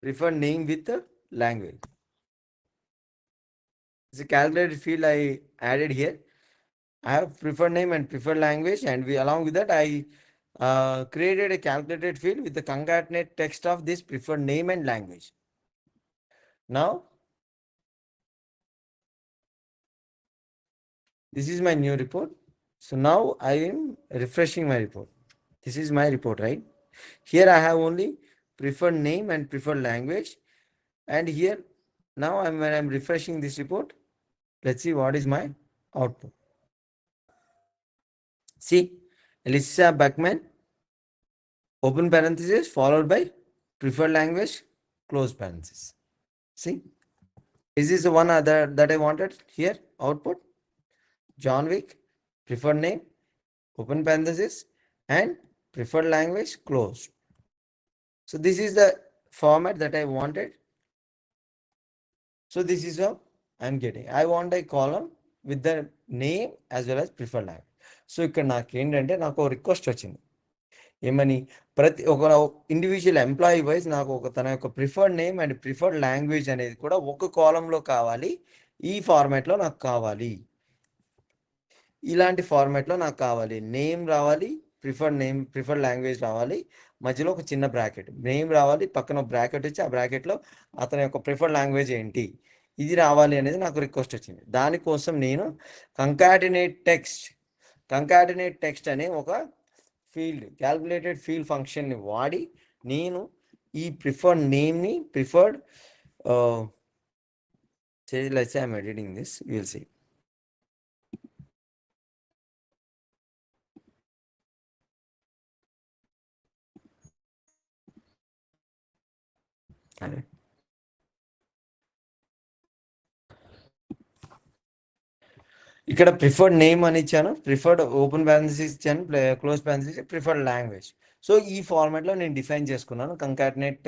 Preferred name with the language. It's a calculated field I added here. I have preferred name and preferred language, and along with that I created a calculated field with the concatenate text of this preferred name and language. Now, this is my new report. So now I am refreshing my report. This is my report, right? Here I have only preferred name and preferred language. And here now when I'm refreshing this report, let's see what is my output. See, Elisa Beckman, open parenthesis, followed by preferred language, close parenthesis. See, is this the one other that I wanted here? Output, John Wick, preferred name, open parenthesis, and preferred language, closed. So this is the format that I wanted. So this is how I'm getting. I want a column with the name as well as preferred language. So ఇక్కడ నాకు ఏంటంటే నాకు request వచ్చింది ఏమని ప్రతి ఒక individual employee wise నాకు ఒక తన యొక్క preferred name and preferred language అనేది కూడా ఒక కాలంలో కావాలి, ఈ ఫార్మాట్లో నాకు కావాలి, ఇలాంటి ఫార్మాట్లో నాకు కావాలి. నేమ్ రావాలి, ప్రిఫర్డ్ నేమ్ ప్రిఫర్డ్ లాంగ్వేజ్ రావాలి, మధ్యలో ఒక చిన్న బ్రాకెట్, నేమ్ రావాలి, పక్కన బ్రాకెట్ వచ్చి ఆ బ్రాకెట్లో అతని యొక్క ప్రిఫర్డ్ లాంగ్వేజ్ ఏంటి ఇది రావాలి అనేది నాకు రిక్వెస్ట్ వచ్చింది. దానికోసం నేను కంకాటినేట్ టెక్స్ట్ అనే ఒక ఫీల్డ్ క్యాల్కులేటెడ్ ఫీల్డ్ ఫంక్షన్ని వాడి నేను ఈ ప్రిఫర్డ్ నేమ్ని preferred let's say I'm editing this, you will see. ఇక్కడ ప్రిఫర్డ్ నేమ్ అని ఇచ్చాను, ప్రిఫర్డ్ ఓపెన్ పారెంథసిస్ ఇచ్చాను, close parenthesis, preferred language. So ఈ ఫార్మాట్లో నేను డిఫైన్ చేసుకున్నాను కంకాటినేట్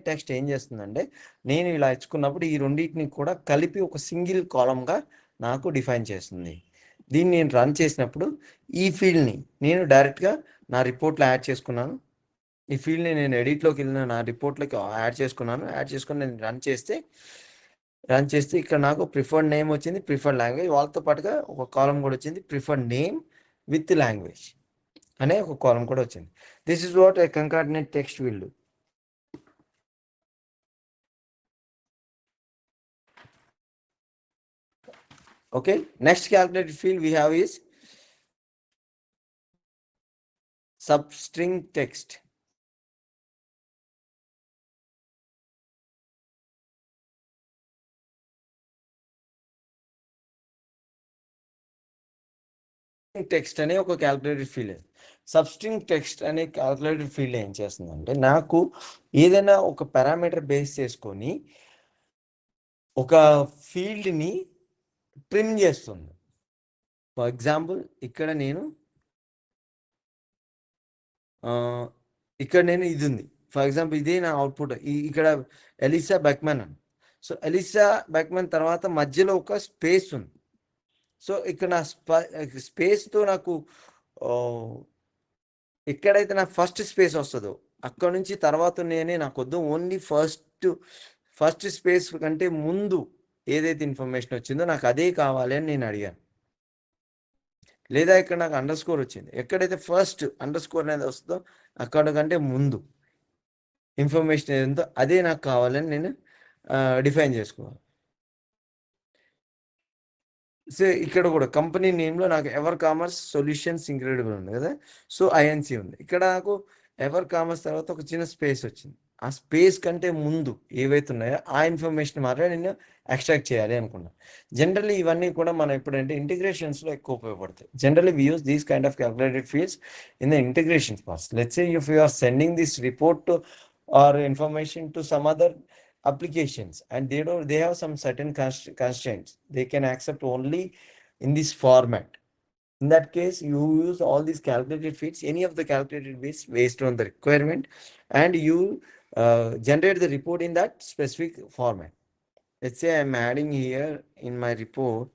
టెక్స్ట్ ఏం చేస్తుందంటే నేను ఇలా ఇచ్చుకున్నప్పుడు ఈ రెండింటిని కూడా కలిపి ఒక సింగిల్ కాలమ్గా నాకు డిఫైన్ చేస్తుంది. దీన్ని నేను రన్ చేసినప్పుడు ఈ ఫీల్డ్ని నేను డైరెక్ట్గా నా రిపోర్ట్లో యాడ్ చేసుకున్నాను. ఈ ఫీల్డ్ని నేను ఎడిట్లోకి వెళ్ళిన నా రిపోర్ట్లోకి యాడ్ చేసుకుని నేను రన్ చేస్తే ఇక్కడ నాకు ప్రిఫర్డ్ నేమ్ వచ్చింది, ప్రిఫర్డ్ లాంగ్వేజ్, వాళ్ళతో పాటుగా ఒక కాలం కూడా వచ్చింది, ప్రిఫర్డ్ నేమ్ విత్ లాంగ్వేజ్ అనే ఒక కాలం కూడా వచ్చింది. This is what a concatenate text will do. Okay, next calculated field we have is substring text. Text అనే ఒక క్యాల్కులేటెడ్ ఫీల్డ్. సబ్స్ట్రింగ్ టెక్స్ట్ అనే క్యాల్కులేటెడ్ ఫీల్డ్ ఏం చేస్తుందంటే నాకు ఏదైనా ఒక పారామీటర్ బేస్ చేసుకొని ఒక ఫీల్డ్ని ట్రిమ్ చేస్తుంది. ఫర్ ఎగ్జాంపుల్ ఇక్కడ నేను ఇది ఉంది. ఫర్ ఎగ్జాంపుల్ ఇదే నా అవుట్పుట్. ఇక్కడ ఎలిసా బెక్మన్ అని. సో ఎలిసా బెక్మన్ తర్వాత మధ్యలో ఒక స్పేస్ ఉంది. సో ఇక్కడ నా స్పేస్తో నాకు ఎక్కడైతే నా ఫస్ట్ స్పేస్ వస్తుందో అక్కడ నుంచి తర్వాత నాకు వద్దు, ఓన్లీ ఫస్ట్ స్పేస్ కంటే ముందు ఏదైతే ఇన్ఫర్మేషన్ వచ్చిందో నాకు అదే కావాలి అని నేను అడిగాను. లేదా ఇక్కడ నాకు అండర్ స్కోర్ వచ్చింది, ఎక్కడైతే ఫస్ట్ అండర్ స్కోర్ అనేది వస్తుందో అక్కడ కంటే ముందు ఇన్ఫర్మేషన్ ఏదంతో అదే నాకు కావాలని నేను డిఫైన్ చేసుకోవాలి. సో ఇక్కడ కూడా కంపెనీ నేమ్లో నాకు ఎవర్ కామర్స్ సొల్యూషన్స్ ఇంక్రెడిబుల్ ఉంది కదా, సో ఐఎన్సి ఉంది. ఇక్కడ నాకు ఎవర్ కామర్స్ తర్వాత ఒక చిన్న స్పేస్ వచ్చింది. ఆ స్పేస్ కంటే ముందు ఏవైతే ఉన్నాయో ఆ ఇన్ఫర్మేషన్ మాత్రమే నేను ఎక్స్ట్రాక్ట్ చేయాలి అనుకున్నా. జనరల్లీ ఇవన్నీ కూడా మనం ఎప్పుడంటే ఇంటిగ్రేషన్స్లో ఎక్కువ ఉపయోగపడతాయి. Generally we use these kind of calculated fields in the integration parts. Let's say if you are sending this report or information to some other applications and they have some certain constraints, they can accept only in this format. In that case you use all these calculated fields, any of the calculated fields based on the requirement, and you generate the report in that specific format. Let's say I'm adding here in my report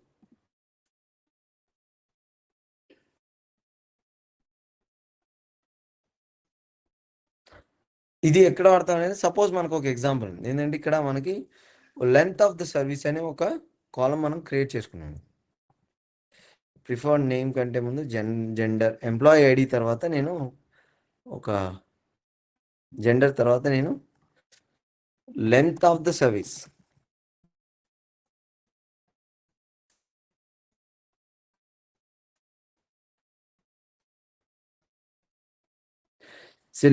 ఇది ఎక్కడ వాడతాం అనేది suppose మనకు ఒక example ఉంది ఏంటంటే ఇక్కడ మనకి లెంత్ ఆఫ్ ద సర్వీస్ అనే ఒక కాలం మనం క్రియేట్ చేసుకున్నాము. ప్రిఫర్డ్ నేమ్ కంటే ముందు జెండర్ ఎంప్లాయీ ఐడి తర్వాత నేను ఒక జెండర్ తర్వాత నేను length of the service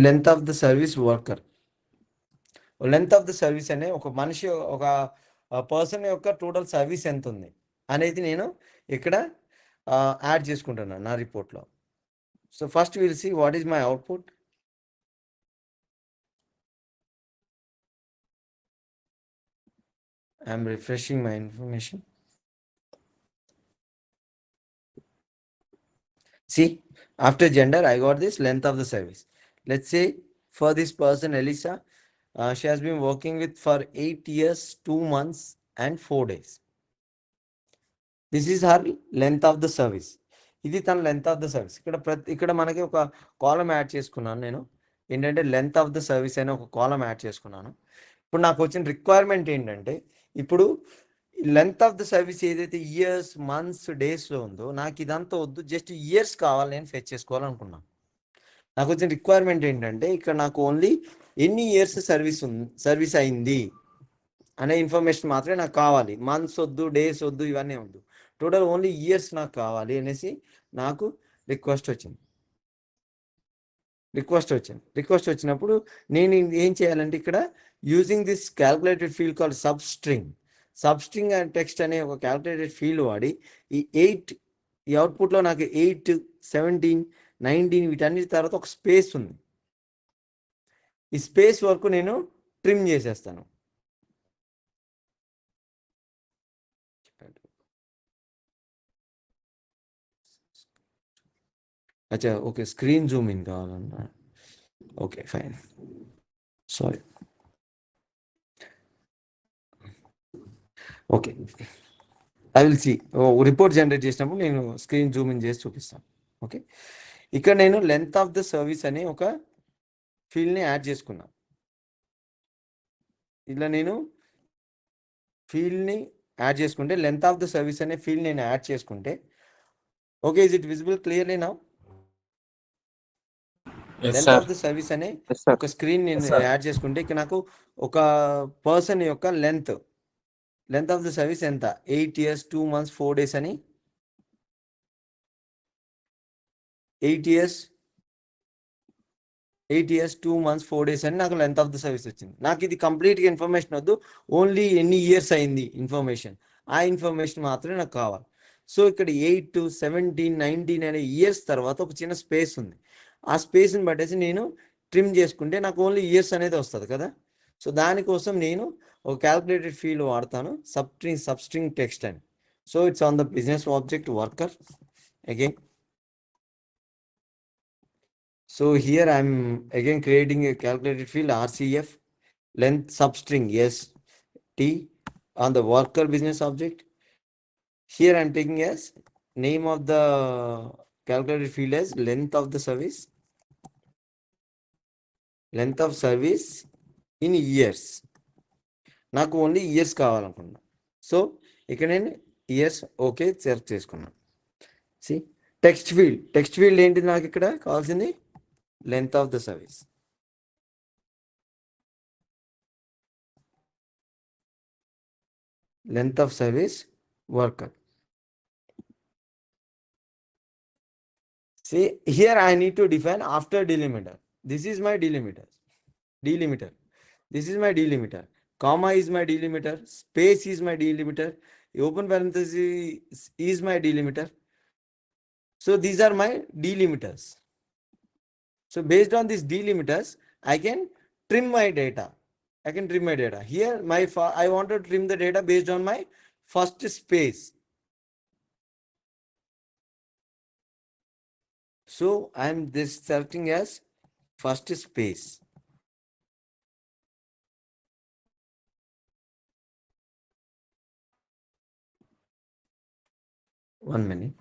length of the service worker. Length of the service అనే ఒక మనిషి ఒక పర్సన్ యొక్క టోటల్ సర్వీస్ ఎంత ఉంది అనేది నేను ఇక్కడ యాడ్ చేసుకుంటున్నాను నా రిపోర్ట్లో. So first will see what is my output. I'm refreshing my information. See, after gender, I got this length of the service. Let's say for this person, Elisa, she has been working with for 8 years, 2 months, and 4 days. This is her length of the service. ఇది తన length of the service. ఇక్కడ మనకి ఒక కాలం add చేసుకున్నాను నేను. ఏంటంటే length of the service అనే ఒక కాలం యాడ్ చేసుకున్నాను. ఇప్పుడు నాకు వచ్చిన రిక్వైర్మెంట్ ఏంటంటే ఇప్పుడు లెంత్ ఆఫ్ ద సర్వీస్ ఏదైతే ఇయర్స్, మంత్స్, డేస్లో ఉందో నాకు ఇదంతా వద్దు, జస్ట్ ఇయర్స్ కావాలి, నేను ఫెచ్ చేసుకోవాలనుకున్నాను. నాకు వచ్చిన రిక్వైర్మెంట్ ఏంటంటే ఇక్కడ నాకు ఓన్లీ ఎన్ని ఇయర్స్ సర్వీస్ అయింది అనే ఇన్ఫర్మేషన్ మాత్రమే నాకు కావాలి. మంత్స్ వద్దు, డేస్ వద్దు, ఇవన్నీ వద్దు. టోటల్ ఓన్లీ ఇయర్స్ నాకు కావాలి అనేసి నాకు రిక్వెస్ట్ వచ్చింది. రిక్వెస్ట్ వచ్చినప్పుడు నేను ఏం చేయాలంటే ఇక్కడ using this calculated field call substring and text అనే ఒక క్యాల్కులేటెడ్ ఫీల్డ్ వాడి ఈ అవుట్పుట్లో నాకు 8, 17, 19 వీటన్నిటి తర్వాత ఒక స్పేస్ ఉంది. ఈ స్పేస్ వరకు నేను ట్రిమ్ చేసేస్తాను. అచ్చా, ఓకే, స్క్రీన్ జూమ్ ఇన్ కావాలన్నా. Okay, fine, sorry. Okay, I will see. Report generate చేసినప్పుడు నేను స్క్రీన్ జూమ్ ఇన్ చేసి చూపిస్తాను. ఓకే, ఇక్కడ నేను లెంత్ ఆఫ్ ద సర్వీస్ అనే ఒక ఫీల్డ్ని యాడ్ చేసుకున్నా. ఇలా నేను ఫీల్డ్ని యాడ్ చేసుకుంటే లెంత్ ఆఫ్ ద సర్వీస్ అనే ఫీల్డ్ నేను యాడ్ చేసుకుంటే okay, is it visible clearly now? Yes, length sir. Of the service అనే Yes, sir. ఒక స్క్రీన్ నేను యాడ్ చేసుకుంటే ఇక్కడ నాకు ఒక పర్సన్ యొక్క లెంత్ ఆఫ్ ద సర్వీస్ ఎంత, 8 years, 2 months, 4 days అని 8 years, 2 months, 4 days అని నాకు లెంత్ ఆఫ్ ద సర్వీస్ వచ్చింది. నాకు ఇది కంప్లీట్గా ఇన్ఫర్మేషన్ వద్దు, ఓన్లీ ఎన్ని ఇయర్స్ అయింది ఇన్ఫర్మేషన్, ఆ ఇన్ఫర్మేషన్ మాత్రమే నాకు కావాలి. సో ఇక్కడ 8, 17, 19 అనే ఇయర్స్ తర్వాత ఒక చిన్న స్పేస్ ఉంది. ఆ స్పేస్ని బట్టేసి నేను ట్రిమ్ చేసుకుంటే నాకు ఓన్లీ ఇయర్స్ అనేది వస్తుంది కదా. సో దానికోసం నేను ఒక క్యాల్కులేటెడ్ ఫీల్డ్ వాడతాను, సబ్స్ట్రింగ్ టెక్స్ట్ అని. So it's on the business object worker again. So here I'm again creating a calculated field RCF length substring yes T on the worker business object. Here I'm taking as name of the calculated field as length of the service, length of service in years. నాకు only years కావాలనుకున్నా. So ఇక్కడ నేను years okay select చేసుకున్నాను. C text field ఏంటిది నాకు ఇక్కడ కావాల్సింది, length of the service. Length of service worker. See here I need to define after delimiter. This is my delimiter. This is my delimiter. Comma is my delimiter. Space is my delimiter. Open parenthesis is my delimiter. So these are my delimiters. So based on these delimiters, I can trim my data. Here I want to trim the data based on my first space. So I am this selecting as first space. One minute.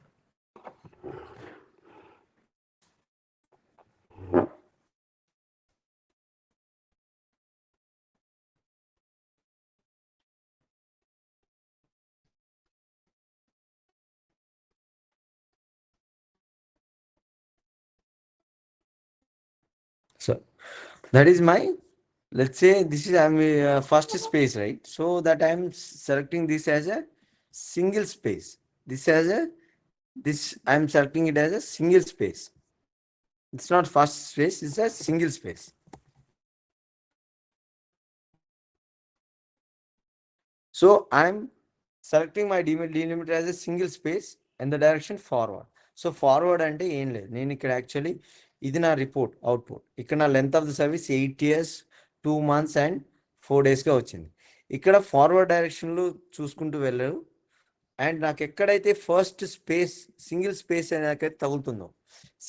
So that is my, let's say this is I'm first space, right? So that I'm selecting this as a single space. This as a, this I'm selecting it as a single space. It's not first space, it's a single space. So I'm selecting my delimiter as a single space and the direction forward. So forward అంటే ఏం లేదు, నేను ఇక్కడ actually ఇది నా report output. ఇక్కడ నా length of the service 8 years 2 months and 4 daysగా వచ్చింది. ఇక్కడ ఫార్వర్డ్ డైరెక్షన్లో చూసుకుంటూ వెళ్ళారు. అండ్ నాకు ఎక్కడైతే ఫస్ట్ స్పేస్ సింగిల్ స్పేస్ నాకైతే తగులుతుందో,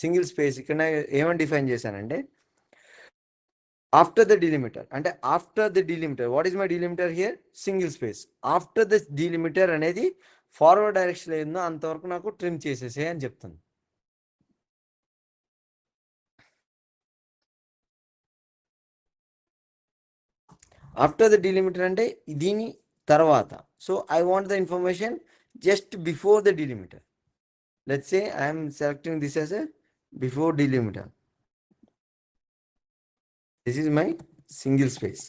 సింగిల్ స్పేస్ ఇక్కడ ఏమని డిఫైన్ చేశానంటే ఆఫ్టర్ ద డిలిమిటర్, అంటే after the delimiter, what is my delimiter here? Single space. After the delimiter అనేది ఫార్వర్డ్ డైరెక్షన్ ఏందో అంతవరకు నాకు ట్రిమ్ చేసేసే అని చెప్తాను. ఆఫ్టర్ ద డిలిమిటర్ అంటే దీని తర్వాత. So I want the information just before the delimiter. Let's say I'm selecting this as a before delimiter. This is my single space.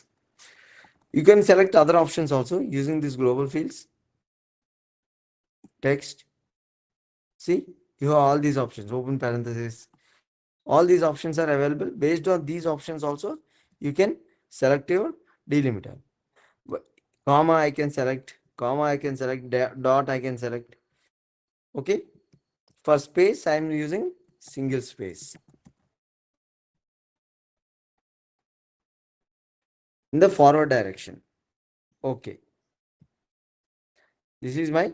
You can select other options also using these global fields. Text. See, you have all these options, open parenthesis. All these options are available. Based on these options also, you can select your delimiter. Comma I can select, comma I can select, dot I can select. Okay. For space, I am using single space. In the forward direction. Okay. This is my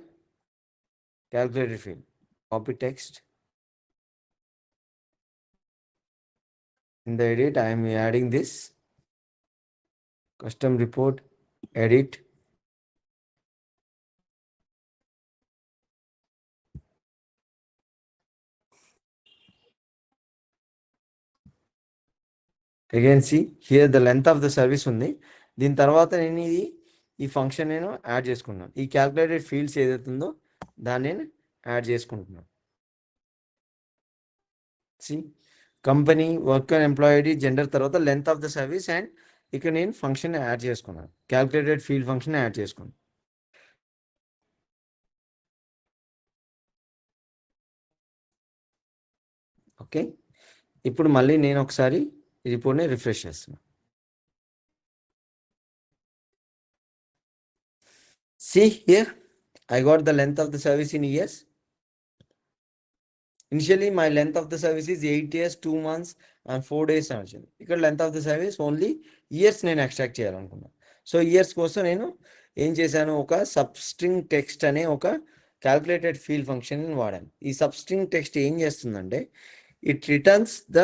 calculated field. Copy text. In the edit, I am adding this custom report, edit. Again, see here the length of the service ఉంది. దీని తర్వాత నేను ఈ function నేను add చేసుకున్నాను. ఈ calculated fields ఏదైతే ఉందో దాన్ని నేను యాడ్ చేసుకుంటున్నాను. See company, worker, employee ID, gender, తర్వాత length of the service, and ఇక్కడ నేను ఫంక్షన్ యాడ్ చేసుకున్నాను. క్యాల్కులేటెడ్ ఫీల్డ్ ఫంక్షన్ యాడ్ చేసుకున్నాను. ఓకే, ఇప్పుడు మళ్ళీ నేను ఒకసారి ఈ రిపోర్ట్ని రిఫ్రెష్ చేస్తున్నాను. See here, I got the length of the service in years. Initially, my length of the service is 8 years, 2 months and 4 days. ఇక్కడ length of the service only years నేను ఎక్స్ట్రాక్ట్ చేయాలనుకున్నాను. సో ఇయర్స్ కోసం నేను ఏం చేశాను, ఒక substring text అనే ఒక క్యాల్కులేటెడ్ ఫీల్డ్ ఫంక్షన్ వాడాను. ఈ సబ్స్ట్రింగ్ టెక్స్ట్ ఏం చేస్తుందంటే it returns the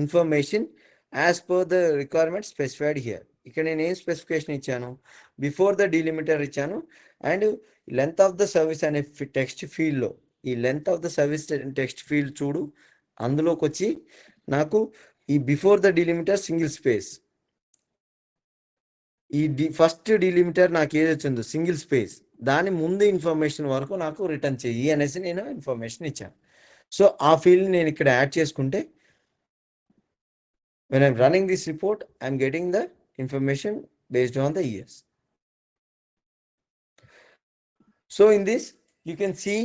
information as per the requirement specified here. ఇక్కడ నేను ఏం స్పెసిఫికేషన్ ఇచ్చాను, బిఫోర్ ద డిలిమిటర్ ఇచ్చాను, and length of the service అనే టెక్స్ట్ ఫీల్డ్లో ఈ length of the service text field చూడు, అందులోకి వచ్చి నాకు ఈ before the delimiter single space, ఈ ఫస్ట్ డిలిమిటర్ నాకు ఏది వచ్చిందో సింగిల్ స్పేస్, దాని ముందు ఇన్ఫర్మేషన్ వరకు నాకు రిటర్న్ చెయ్యి అనేసి నేను ఇన్ఫర్మేషన్ ఇచ్చాను. సో ఆ ఫీల్డ్ నేను ఇక్కడ యాడ్ చేసుకుంటే when I'm running this report, I'm getting the information based on the years. So in this, you can see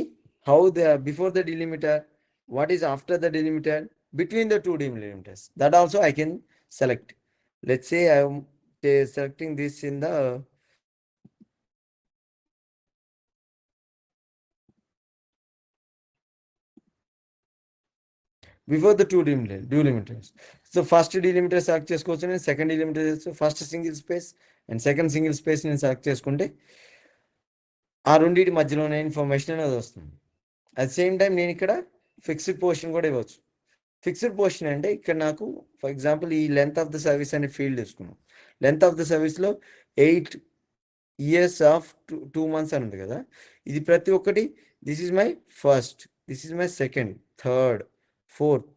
how the before the delimiter, what is after the delimiter, between the two delimiters. That also I can select. Let's say I'm selecting this in the before the two delimiters. So first delimiter select చేసుకోవచ్చు, నేను second delimiter first single space and second single space నేను select చేసుకుంటే ఆ రెండింటి మధ్యలోనే information అనేది వస్తుంది. At same time నేను ఇక్కడ ఫిక్స్డ్ పొజిషన్ కూడా ఇవ్వచ్చు. ఫిక్స్డ్ పొజిషన్ అంటే ఇక్కడ నాకు ఫర్ ఎగ్జాంపుల్ ఈ లెంత్ ఆఫ్ ద సర్వీస్ అనే ఫీల్డ్ తీసుకున్నాం. లెంత్ ఆఫ్ ద సర్వీస్లో 8 years of 2 months అని ఉంది కదా, ఇది ప్రతి ఒక్కటి this is my first, this is my second, third, fourth,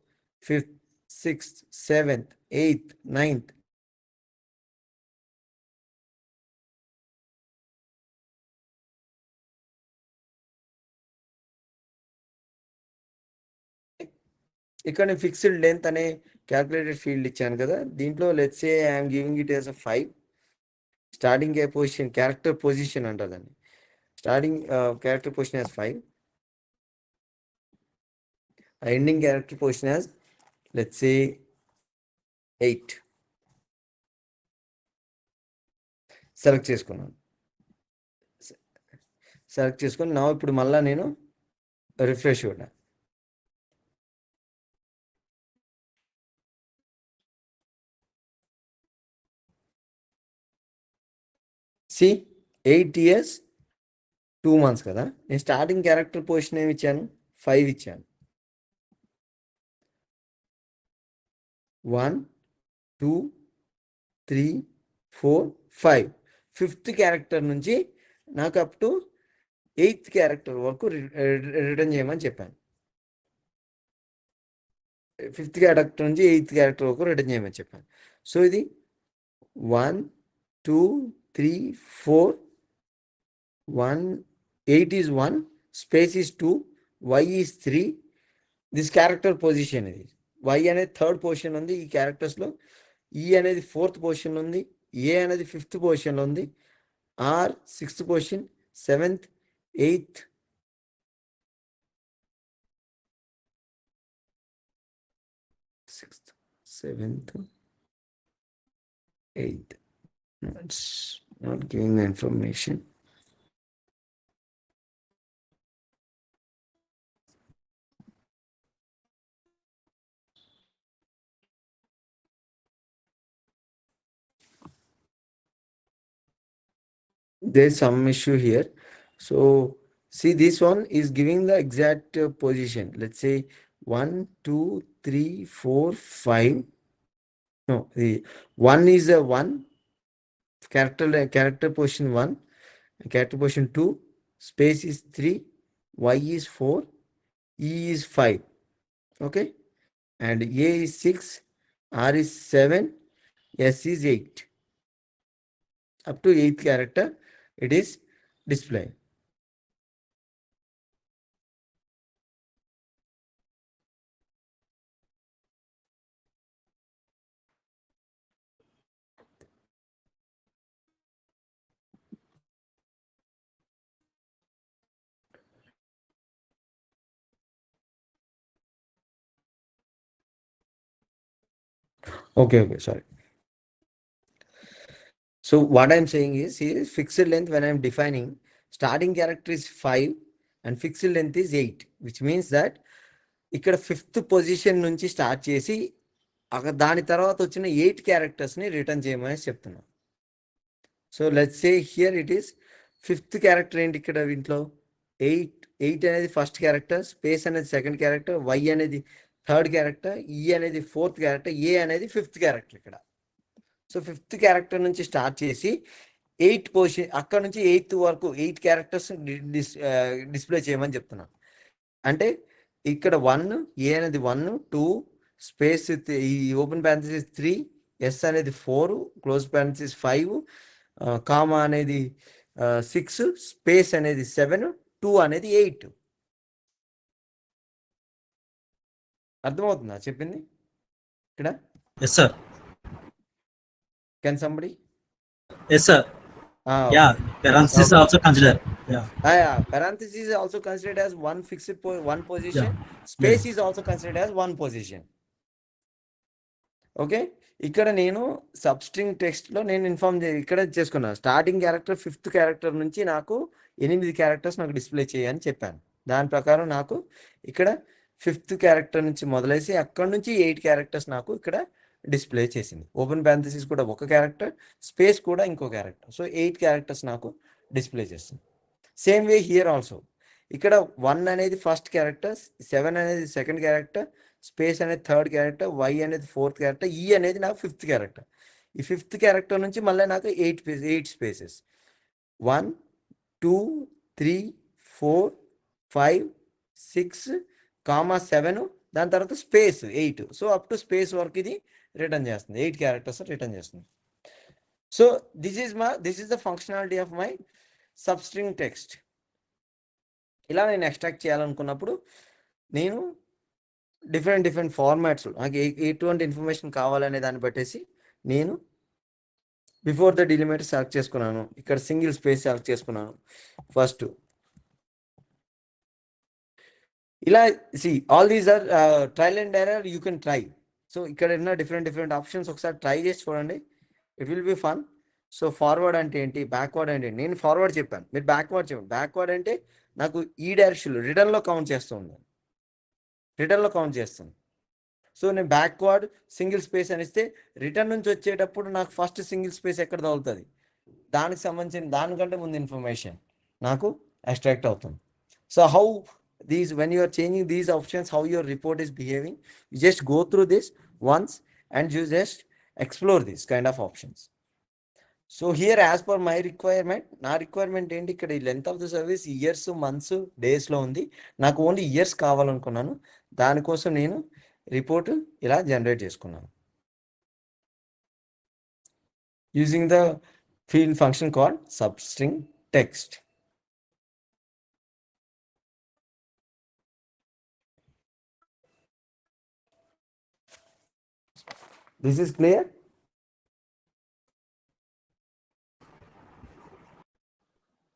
fifth, sixth, seventh, eighth, ninth. ఇక్కడ ఫిక్స్డ్ లెంత్ అనే క్యాల్కులేటెడ్ ఫీల్డ్ ఇచ్చాను కదా, దీంట్లో let's say I'm giving it as a 5. Starting position character position అంటారు దాన్ని. Starting character position as 5, ending character position as let's say 8 select చేసుకున్నాను. Select చేసుకొని నా ఇప్పుడు మళ్ళీ నేను రిఫ్రెష్ కొట్టాను. సి 8 years 2 months కదా. నేను స్టార్టింగ్ క్యారెక్టర్ పొజిషన్ ఏమి ఇచ్చాను, 5 ఇచ్చాను. 1 2 3 4 5 5th క్యారెక్టర్ నుంచి నాకు అప్ టు 8th క్యారెక్టర్ వరకు రిటర్న్ చేయమని చెప్పాను. 5th క్యారెక్టర్ నుంచి 8th క్యారెక్టర్ వరకు రిటర్న్ చేయమని చెప్పాను. సో ఇది 1 2 3 4 1 8 is 1, space is 2, y is 3. This character position ఇది. y అనేది 3rd పొజిషన్ ఉంది ఈ క్యారెక్టర్స్లో, e అనేది 4th పొజిషన్లో ఉంది, a అనేది 5th పొజిషన్లో ఉంది, r 6th position, 7th 8th 6th 7th 8th. It's not giving the information. There's some issue here. So see, this one is giving the exact position. Let's say 1 2 3 4 5. No, the 1 is a 1 character position 1, character position 2, space is 3, y is 4, e is 5. Okay, and a is 6, r is 7, s is 8. Up to 8th character it is displaying. Okay, sorry. So what I'm saying is, here is fixed length. When I'm defining, starting character is 5 and fixed length is 8, which means that ఇక్కడ 5th position నుంచి start చేసి దాని తర్వాత వచ్చిన 8 క్యారెక్టర్స్ని return చేయమని చెప్తున్నాం. So let's say here it is 5th character ఏంటి ఇక్కడ దీంట్లో 8 అనేది ఫస్ట్ క్యారెక్టర్, స్పేస్ అనేది సెకండ్ క్యారెక్టర్, వై అనేది థర్డ్ క్యారెక్టర్, ఈ అనేది 4th క్యారెక్టర్, ఏ అనేది 5th క్యారెక్టర్ ఇక్కడ. సో 5th క్యారెక్టర్ నుంచి స్టార్ట్ చేసి 8 పొజిషన్ అక్కడ నుంచి 8th వరకు 8 క్యారెక్టర్స్ డిస్ప్లే చేయమని చెప్తున్నాను. అంటే ఇక్కడ 1, ఏ అనేది 1 2, స్పేస్ ఈ ఓపెన్ పారెంథసిస్ 3, ఎస్ అనేది 4, క్లోజ్ పారెంథసిస్ 5, కామా అనేది 6, స్పేస్ అనేది 7, 2 అనేది 8. అర్థమవుతుందా చెప్పింది ఇక్కడ? Yes, sir. Can somebody? Yes, sir. Yeah, parentheses okay. also consider. Yeah. Parentheses is also considered as one fixed one position. Yeah. Space is also considered as one position. Okay, ఇక్కడ నేను substring టెక్స్ట్లో నేను inform ఇక్కడ చేసుకున్నాను. Starting character 5th character నుంచి నాకు 8 characters నాకు display చేయని చెప్పాను. దాని ప్రకారం నాకు ఇక్కడ 5th క్యారెక్టర్ నుంచి మొదలేసి అక్కడ నుంచి 8 క్యారెక్టర్స్ నాకు ఇక్కడ డిస్ప్లే చేసింది. ఓపెన్ పారెంథసిస్ కూడా ఒక క్యారెక్టర్, స్పేస్ కూడా ఇంకో క్యారెక్టర్. సో 8 క్యారెక్టర్స్ నాకు డిస్ప్లే చేస్తుంది. సేమ్ వే హియర్ ఆల్సో ఇక్కడ 1 అనేది ఫస్ట్ క్యారెక్టర్, 7 అనేది సెకండ్ క్యారెక్టర్, స్పేస్ అనేది థర్డ్ క్యారెక్టర్, వై అనేది 4th క్యారెక్టర్, ఈ అనేది నాకు 5th క్యారెక్టర్. ఈ 5th క్యారెక్టర్ నుంచి మళ్ళీ నాకు 8 స్పేసెస్ 1 2 3 4 5 6 కామా 7, దాని తర్వాత space 8. So up to space వరకు ఇది రిటర్న్ చేస్తుంది, 8 క్యారెక్టర్స్ రిటర్న్ చేస్తుంది. So this is the functionality of my substring text. ఇలా నేను ఎక్స్ట్రాక్ట్ చేయాలనుకున్నప్పుడు నేను డిఫరెంట్ ఫార్మాట్స్ నాకు ఎటువంటి ఇన్ఫర్మేషన్ కావాలనే దాన్ని బట్టేసి నేను బిఫోర్ ద డిలిమిటర్ సెలెక్ట్ చేసుకున్నాను. ఇక్కడ సింగిల్ స్పేస్ సెలెక్ట్ చేసుకున్నాను ఫస్ట్. ఇలా all these are trial and error, you can try. So ఇక్కడ ఉన్న డిఫరెంట్ ఆప్షన్స్ ఒకసారి ట్రై చేసి చూడండి, it will be fun. So forward అంటే ఏంటి, బ్యాక్వర్డ్ అంటే ఏంటి? నేను ఫార్వర్డ్ చెప్పాను, మీరు బ్యాక్వర్డ్ చెప్పండి. బ్యాక్వర్డ్ అంటే నాకు ఈ డైరెక్షన్లో రిటర్న్లో కౌంట్ చేస్తూ ఉన్నాను, రిటర్న్లో కౌంట్ చేస్తాను. సో నేను బ్యాక్వర్డ్ సింగిల్ స్పేస్ అని ఇస్తే రిటర్న్ నుంచి వచ్చేటప్పుడు నాకు ఫస్ట్ సింగిల్ స్పేస్ ఎక్కడ తగులుతుంది, దానికి సంబంధించిన దానికంటే ముందు ఇన్ఫర్మేషన్ నాకు ఎక్స్ట్రాక్ట్ అవుతుంది. So how these, when you are changing these options, how your report is behaving, you just go through this once and you just explore these kind of options. So here as per my requirement, నా requirement ఏంటి, ఇక్కడ ఈ length of the service years months డేస్లో ఉంది, నాకు only years కావాలనుకున్నాను. దానికోసం నేను report ఇలా జనరేట్ చేసుకున్నాను using the field function called substring text. This is clear?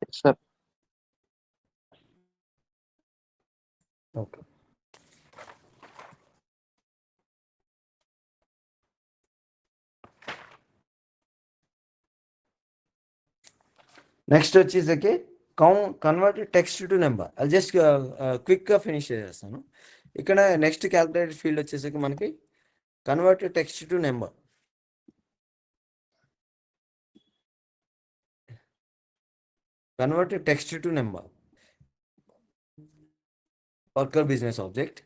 Yes, sir. Okay. Next వచ్చేసరికి కన్వర్ట్ టెక్స్ట్ టు నెంబర్. అది జస్ట్ క్విక్గా ఫినిష్ చేసేస్తాను. ఇక్కడ నెక్స్ట్ క్యాల్కులేటెడ్ ఫీల్డ్ వచ్చేసరికి మనకి convert text to number. Convert text to number, worker business object,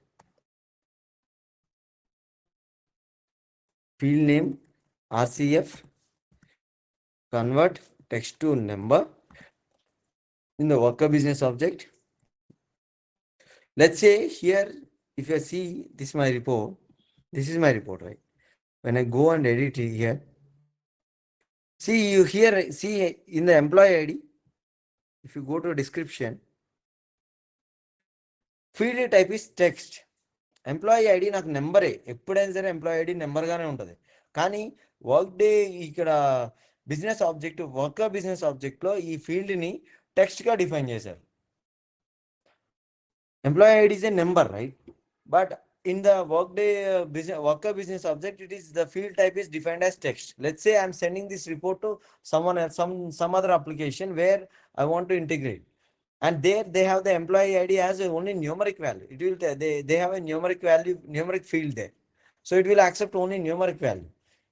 field name RCF, convert text to number in the worker business object. Let's say here, if you see this is my report, this is my report, right? When I go and edit it here, see you here, see in the employee ID, if you go to description, field type is text. Employee ID నాకు నెంబరే, ఎప్పుడైనా సరే employee ID నెంబర్గానే ఉంటుంది. కానీ work day ఇక్కడ business object, worker business ఆబ్జెక్ట్లో ఈ ఫీల్డ్ని టెక్స్ట్గా define చేశారు. Employee ID is a number, right? But in the workday worker business object, it is the field type is defined as text. Let's say I'm sending this report to someone else, some other application where I want to integrate, and there they have the employee ID as only numeric value. It will they have a numeric value, numeric field there, so it will accept only numeric value.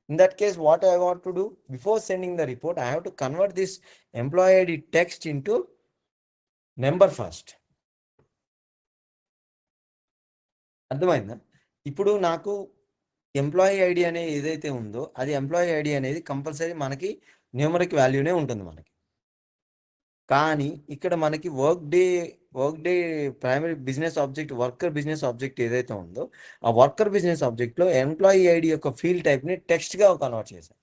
In that case, what I want to do, before sending the report, I have to convert this employee ID text into number first. అర్థమైందా? ఇప్పుడు నాకు employee ID అనేది ఏదైతే ఉందో, అది employee ID అనేది compulsory మనకి numeric వాల్యూనే ఉంటుంది మనకి. కానీ ఇక్కడ మనకి work day primary business object, worker business object ఏదైతే ఉందో, ఆ వర్కర్ బిజినెస్ ఆబ్జెక్ట్లో ఎంప్లాయీ ఐడి యొక్క ఫీల్డ్ టైప్ని టెక్స్ట్గా కన్వర్ట్ చేశారు,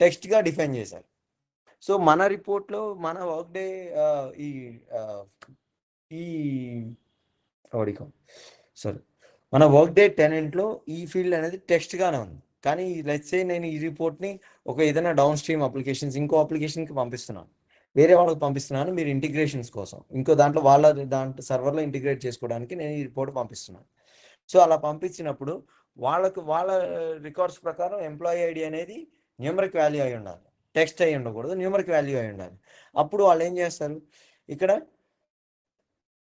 టెక్స్ట్గా డిఫైన్ చేశారు. సో మన రిపోర్ట్లో మన వర్క్ డే మన వర్క్ డే టెనెంట్లో ఈ ఫీల్డ్ అనేది టెక్స్ట్గానే ఉంది. కానీ లెట్స్ సే నేను ఈ రిపోర్ట్ని ఒక ఏదైనా డౌన్ స్ట్రీమ్ అప్లికేషన్స్, ఇంకో అప్లికేషన్కి పంపిస్తున్నాను, వేరే వాళ్ళకి పంపిస్తున్నాను, మీరు ఇంటిగ్రేషన్స్ కోసం ఇంకో దాంట్లో దాంట్లో సర్వర్లో ఇంటిగ్రేట్ చేసుకోవడానికి నేను ఈ రిపోర్ట్ పంపిస్తున్నాను. సో అలా పంపించినప్పుడు వాళ్ళ రికార్డ్స్ ప్రకారం ఎంప్లాయీ ఐడి అనేది న్యూమరిక్ వాల్యూ అయి ఉండాలి, టెక్స్ట్ అయి ఉండకూడదు, న్యూమరిక్ వాల్యూ అయి ఉండాలి. అప్పుడు వాళ్ళు ఏం చేస్తారు, ఇక్కడ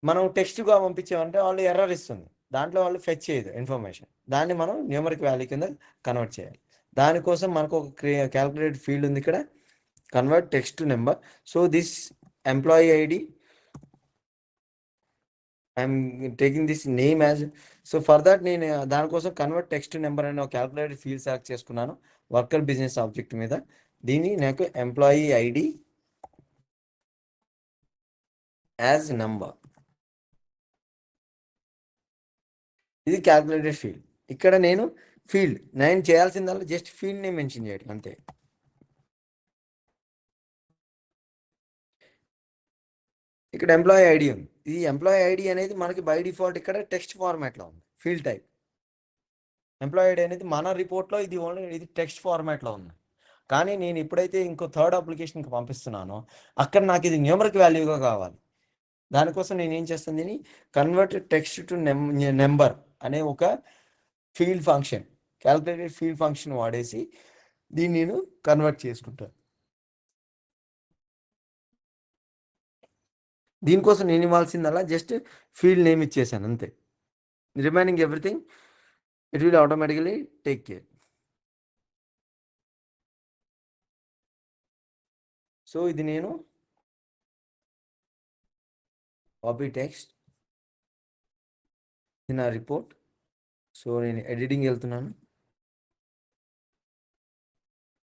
మనం టెక్స్ట్గా పంపించామంటే వాళ్ళు ఎర్రర్ ఇస్తుంది, దాంట్లో వాళ్ళు ఫెచ్ చేయదు ఇన్ఫర్మేషన్, దాన్ని మనం న్యూమరిక్ వాల్యూ కింద కన్వర్ట్ చేయాలి. దానికోసం మనకు ఒక క్యాల్కులేటెడ్ ఫీల్డ్ ఉంది ఇక్కడ, convert text to number. So this employee ID I'm taking this name as, so for that నేను దానికోసం కన్వర్ట్ టెక్స్ట్ టు నెంబర్ అనే ఒక క్యాల్కులేటెడ్ ఫీల్డ్ సెలెక్ట్ చేసుకున్నాను వర్కర్ బిజినెస్ ఆబ్జెక్ట్ మీద. దీన్ని నాకు ఎంప్లాయీ ఐడి యాజ్ నెంబర్, ఇది క్యాల్కులేటెడ్ ఫీల్డ్. ఇక్కడ నేను చేయాల్సిందల్లా జస్ట్ ఫీల్డ్ని మెన్షన్ చేయడం అంతే. ఇక్కడ ఎంప్లాయీ ఐడి ఉంది, ఈ ఎంప్లాయీ ఐడి అనేది మనకి బై డిఫాల్ట్ ఇక్కడ టెక్స్ట్ ఫార్మాట్లో ఉంది, ఫీల్డ్ టైప్. ఎంప్లాయీ ఐడి అనేది మన రిపోర్ట్లో ఇది ఓన్లీ ఇది టెక్స్ట్ ఫార్మాట్లో ఉంది. కానీ నేను ఎప్పుడైతే ఇంకో థర్డ్ అప్లికేషన్కి పంపిస్తున్నానో అక్కడ నాకు ఇది న్యూమరిక్ వాల్యూగా కావాలి. దానికోసం నేను ఏం చేస్తాను, దీన్ని కన్వర్ట్ టెక్స్ట్ టు నెంబర్ అనే ఒక field function, calculated field function వాడేసి దీన్ని నేను కన్వర్ట్ చేసుకుంటాను. దీనికోసం నేను ఇవ్వాల్సిందల్లా జస్ట్ ఫీల్డ్ నేమ్ ఇచ్చేసాను అంతే. Remaining everything it will automatically take care. So ఇది నేను కాపీ టెక్స్ట్ నా రిపోర్ట్. సో నేను ఎడిటింగ్ వెళ్తున్నాను,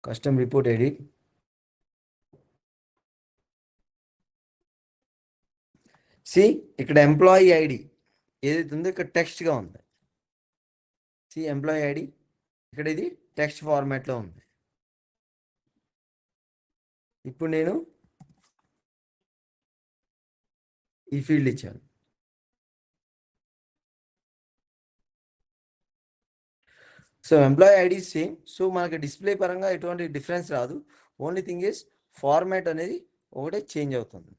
కస్టమ్ రిపోర్ట్ ఎడిట్. సి ఇక్కడ ఎంప్లాయీ ఐడి ఏదైతే ఉందో ఇక్కడ టెక్స్ట్గా ఉంది. సి ఎంప్లాయీ ఐడి ఇక్కడ ఇది టెక్స్ట్ ఫార్మాట్లో ఉంది. ఇప్పుడు నేను ఈ ఫీల్డ్ ఇచ్చాను. So employee ID same. So మనకి డిస్ప్లే పరంగా ఎటువంటి డిఫరెన్స్ రాదు. ఓన్లీ థింగ్ ఇస్ ఫార్మాట్ అనేది ఒకటే చేంజ్ అవుతుంది.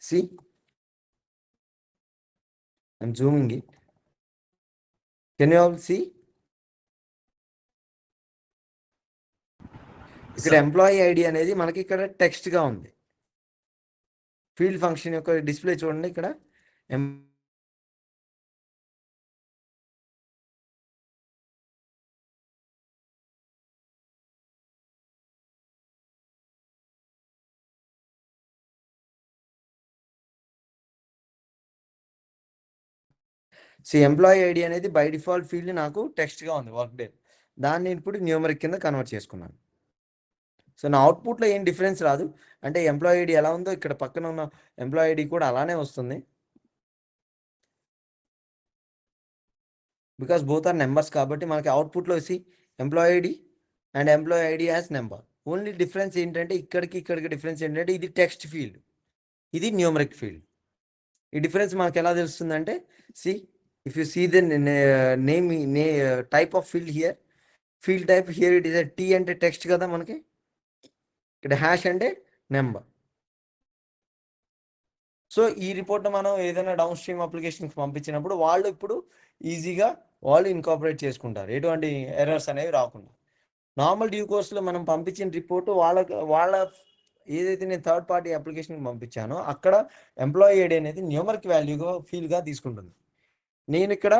See, I'm zooming it. Can you all see? ఇక్కడ ఎంప్లాయీ ఐడి అనేది మనకి ఇక్కడ టెక్స్ట్గా ఉంది. ఫీల్డ్ ఫంక్షన్ యొక్క డిస్ప్లే చూడండి ఇక్కడ. ఎంప్లాయీ ఐడి అనేది బై డిఫాల్ట్ ఫీల్డ్ నాకు టెక్స్ట్గా ఉంది వర్క్ డే. దాన్ని ఇప్పుడు న్యూమరిక్ కింద కన్వర్ట్ చేసుకున్నాను. సో నా అవుట్పుట్లో ఏం డిఫరెన్స్ రాదు. అంటే ఎంప్లాయీ ఐడి ఎలా ఉందో ఇక్కడ పక్కన ఉన్న ఎంప్లాయీ ఐడి కూడా అలానే వస్తుంది. బికాస్ బోత్ ఆర్ నెంబర్స్ కాబట్టి మనకి అవుట్పుట్లో వచ్చి employee ID and employee ID as number. Only difference ఏంటంటే ఇక్కడికి డిఫరెన్స్ ఏంటంటే ఇది టెక్స్ట్ ఫీల్డ్, ఇది న్యూమరిక్ ఫీల్డ్. ఈ డిఫరెన్స్ మనకు ఎలా తెలుస్తుందంటే, see if you see the name type of field here, field type here it is T అంటే టెక్స్ట్ కదా మనకి, ఇక్కడ హ్యాష్ అంటే నెంబర్. సో ఈ రిపోర్ట్ను మనం ఏదైనా డౌన్ స్ట్రీమ్ అప్లికేషన్కి పంపించినప్పుడు వాళ్ళు ఇప్పుడు ఈజీగా వాళ్ళు ఇన్కాపరేట్ చేసుకుంటారు, ఎటువంటి ఎర్రర్స్ అనేవి రాకుండా. నార్మల్ డ్యూ కోర్స్లో మనం పంపించిన రిపోర్టు వాళ్ళ ఏదైతే నేను థర్డ్ పార్టీ అప్లికేషన్కి పంపించానో అక్కడ ఎంప్లాయీ ఐడి అనేది న్యూమరిక్ వాల్యూగా ఫీల్డ్గా తీసుకుంటుంది. నేను ఇక్కడ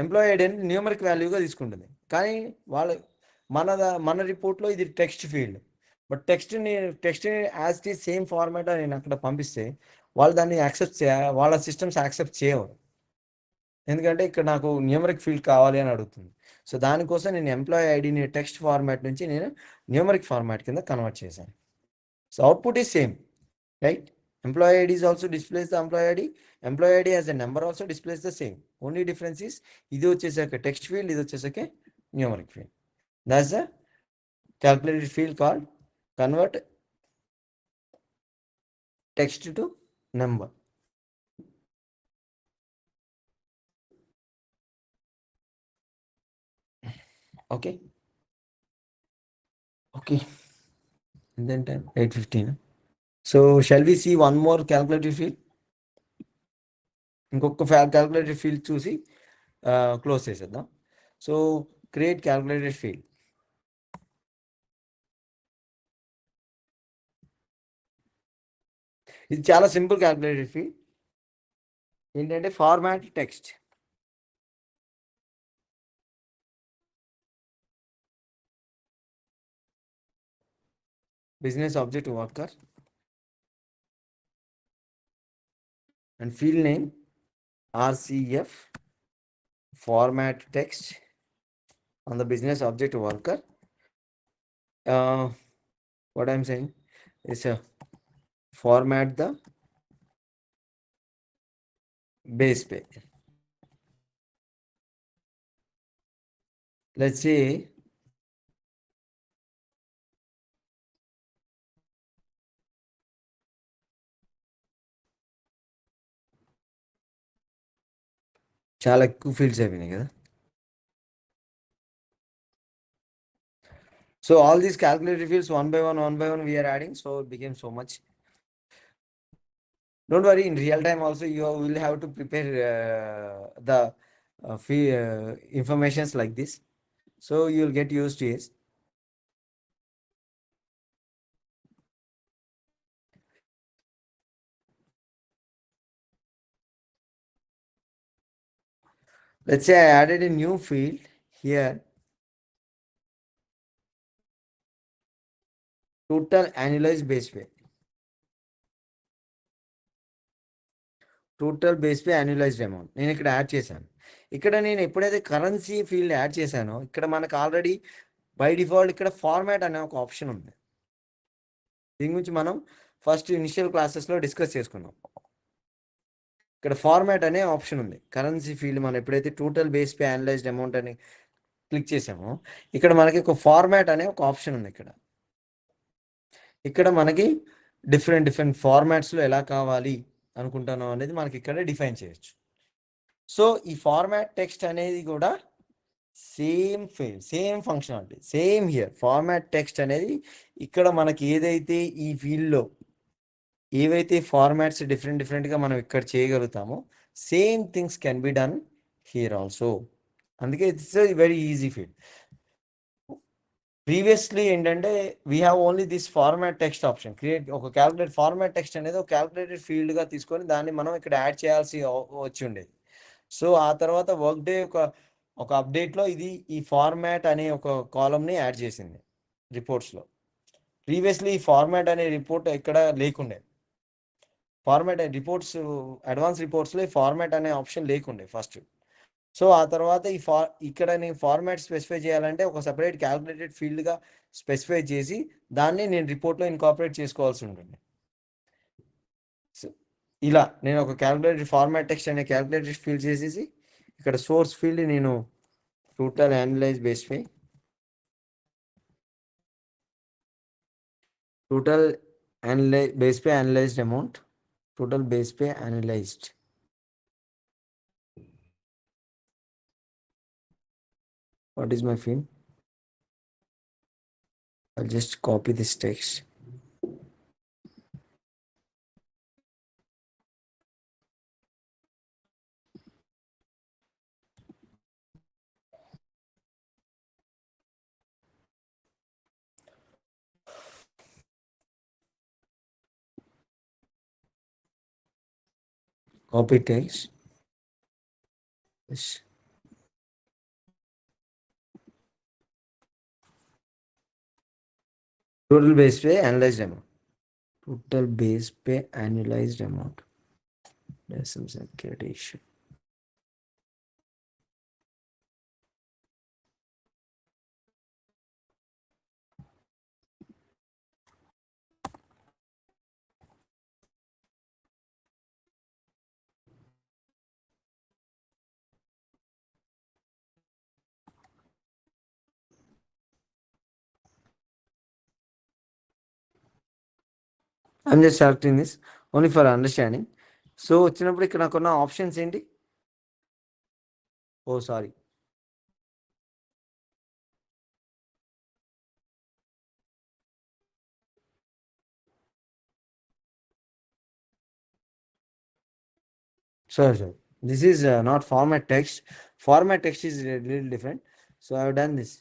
ఎంప్లాయీ ఐడి అనేది న్యూమరిక్ వాల్యూగా తీసుకుంటుంది. కానీ మన రిపోర్ట్లో ఇది టెక్స్ట్ ఫీల్డ్. బట్ టెక్స్ట్ని as it is same format నేను అక్కడ పంపిస్తే వాళ్ళు దాన్ని వాళ్ళ సిస్టమ్స్ యాక్సెప్ట్ చేయవు. ఎందుకంటే ఇక్కడ నాకు న్యూమరిక్ ఫీల్డ్ కావాలి అని అడుగుతుంది. సో దానికోసం నేను ఎంప్లాయీ ఐడిని టెక్స్ట్ ఫార్మాట్ నుంచి నేను న్యూమరిక్ ఫార్మాట్ కింద కన్వర్ట్ చేశాను. So output is same, right? Employee ID is also displays the employee ID. Employee ID as a number also displays the same. Only difference is ఇది వచ్చేసరికి text field, ఇది వచ్చేసరికి numeric field. That's the calculated field called convert text to number. Okay. And then time 8:15. So shall we see one more calculated field? ఇంకొక calculated field చూసి close చేసేద్దాం. So create calculated field. ఇది చాలా simple calculated field. ఏంటంటే format text. Business object worker and field name RCF format text on the business object worker. What I'm saying is format the base page. Let's say చాలా ఎక్కువ fields అయిపోయినాయి కదా. So all these calculated fields one by one we are adding, so it became so much. Don't worry, in real time also you will have to prepare the informations like this, so you will get used to it. Let's say I added a new field here, total annualized base pay. Total base pay annualized amount నేను ఇక్కడ add చేశాను. ఇక్కడ నేను ఎప్పుడైతే currency field add చేశానో ఇక్కడ మనకు already by default ఇక్కడ ఫార్మాట్ అనే ఒక ఆప్షన్ ఉంది. దీని గురించి మనం ఫస్ట్ ఇనిషియల్ క్లాసెస్లో డిస్కస్ చేసుకున్నాం. ఇక్కడ ఫార్మాట్ అనే ఆప్షన్ ఉంది. కరెన్సీ ఫీల్డ్ మనం ఎప్పుడైతే total base pay annualized amount అని క్లిక్ చేసామో ఇక్కడ మనకి ఒక ఫార్మాట్ అనే ఒక ఆప్షన్ ఉంది. ఇక్కడ మనకి డిఫరెంట్ ఫార్మాట్స్లో ఎలా కావాలి అనుకుంటున్నాం అనేది మనకి ఇక్కడ డిఫైన్ చేయొచ్చు. సో ఈ ఫార్మాట్ టెక్స్ట్ అనేది కూడా same functionality, same here. Format text అనేది ఇక్కడ మనకి ఏదైతే ఈ ఫీల్డ్లో ఏవైతే ఫార్మాట్స్ డిఫరెంట్గా మనం ఇక్కడ చేయగలుగుతామో same things can be done here also. అందుకే it's very easy field. Previously ఏంటంటే we have only this format text option. Create ఒక క్యాల్కులేట్ ఫార్మాట్ టెక్స్ట్ అనేది ఒక క్యాల్కులేటెడ్ ఫీల్డ్గా తీసుకొని దాన్ని మనం ఇక్కడ యాడ్ చేయాల్సి వచ్చి ఉండేది. సో ఆ తర్వాత వర్క్ డే ఒక అప్డేట్లో ఇది ఈ ఫార్మాట్ అనే ఒక కాలమ్ని యాడ్ చేసింది రిపోర్ట్స్లో. ప్రీవియస్లీ ఈ ఫార్మాట్ అనే రిపోర్ట్ ఇక్కడ లేకుండే. ఫార్మాట్ రిపోర్ట్స్ అడ్వాన్స్ రిపోర్ట్స్లో ఈ ఫార్మాట్ అనే ఆప్షన్ లేకుండే ఫస్ట్. సో ఆ తర్వాత ఇక్కడ నేను ఫార్మాట్ స్పెసిఫై చేయాలంటే ఒక సపరేట్ క్యాల్కులేటెడ్ ఫీల్డ్గా స్పెసిఫై చేసి దాన్ని నేను రిపోర్ట్లో ఇన్కార్పొరేట్ చేసుకోవాల్సి ఉంటుంది. సో ఇలా నేను ఒక క్యాల్కులేటెడ్ ఫార్మాట్ టెక్స్ట్ అనే క్యాల్కులేటెడ్ ఫీల్డ్ చేసేసి ఇక్కడ సోర్స్ ఫీల్డ్ నేను total annualize base pay, total base pay annualized amount, total base pay annualized. What is my field? I'll just copy this text. Copy text. Yes. Total base pay analyzed amount. Total base pay annualized amount. There's some security issue. I'm just selecting this only for understanding. So వచ్చినప్పుడు ఇక్కడ నాకున్న options ఏంటి? ఓ sorry, sorry. This is not format text. Format text is a little different. So I have done this.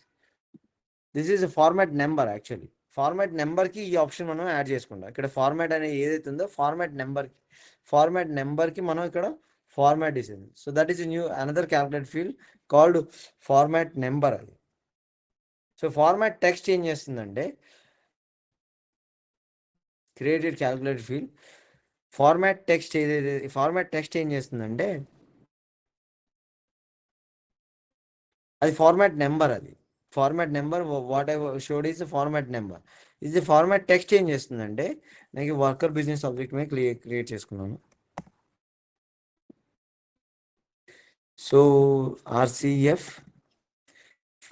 This is a format number actually. Format నెంబర్కి ఈ option మనం add చేసుకుంటాం. ఇక్కడ format అనేది ఏదైతే ఉందో ఫార్మాట్ నెంబర్కి మనం ఇక్కడ ఫార్మాట్ ఇస్తుంది. So that is new another calculate field called format number అది. సో ఫార్మాట్ టెక్స్ట్ ఏం చేస్తుందంటే created calculate field format text ఏం చేస్తుందంటే అది ఫార్మాట్ నెంబర్. అది format number what I showed is format number. ఇది ఫార్మాట్ టెక్స్ట్ ఏం చేస్తుందంటే నాకు వర్కర్ బిజినెస్ ఆబ్జెక్ట్ మీద క్రియేట్ చేసుకున్నాను. So RCF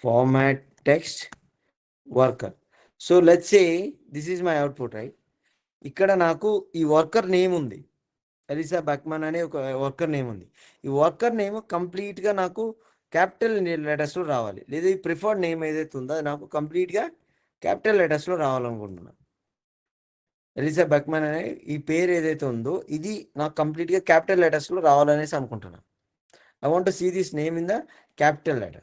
format text worker. So let's say this is my output right. ఇక్కడ నాకు ఈ వర్కర్ నేమ్ ఉంది. ఎలిసా బక్మన్ అనే ఒక వర్కర్ నేమ్ ఉంది. ఈ వర్కర్ నేమ్ కంప్లీట్గా నాకు క్యాపిటల్ లెటర్స్లో రావాలి, లేదా ఈ ప్రిఫర్డ్ నేమ్ ఏదైతే ఉందో అది నాకు కంప్లీట్గా క్యాపిటల్ లెటర్స్లో రావాలనుకుంటున్నాను. ఎలిసా బక్మన్ అనే ఈ పేరు ఏదైతే ఉందో ఇది నాకు కంప్లీట్గా క్యాపిటల్ లెటర్స్లో రావాలనేసి అనుకుంటున్నాను. I want to see this name in the capital letter.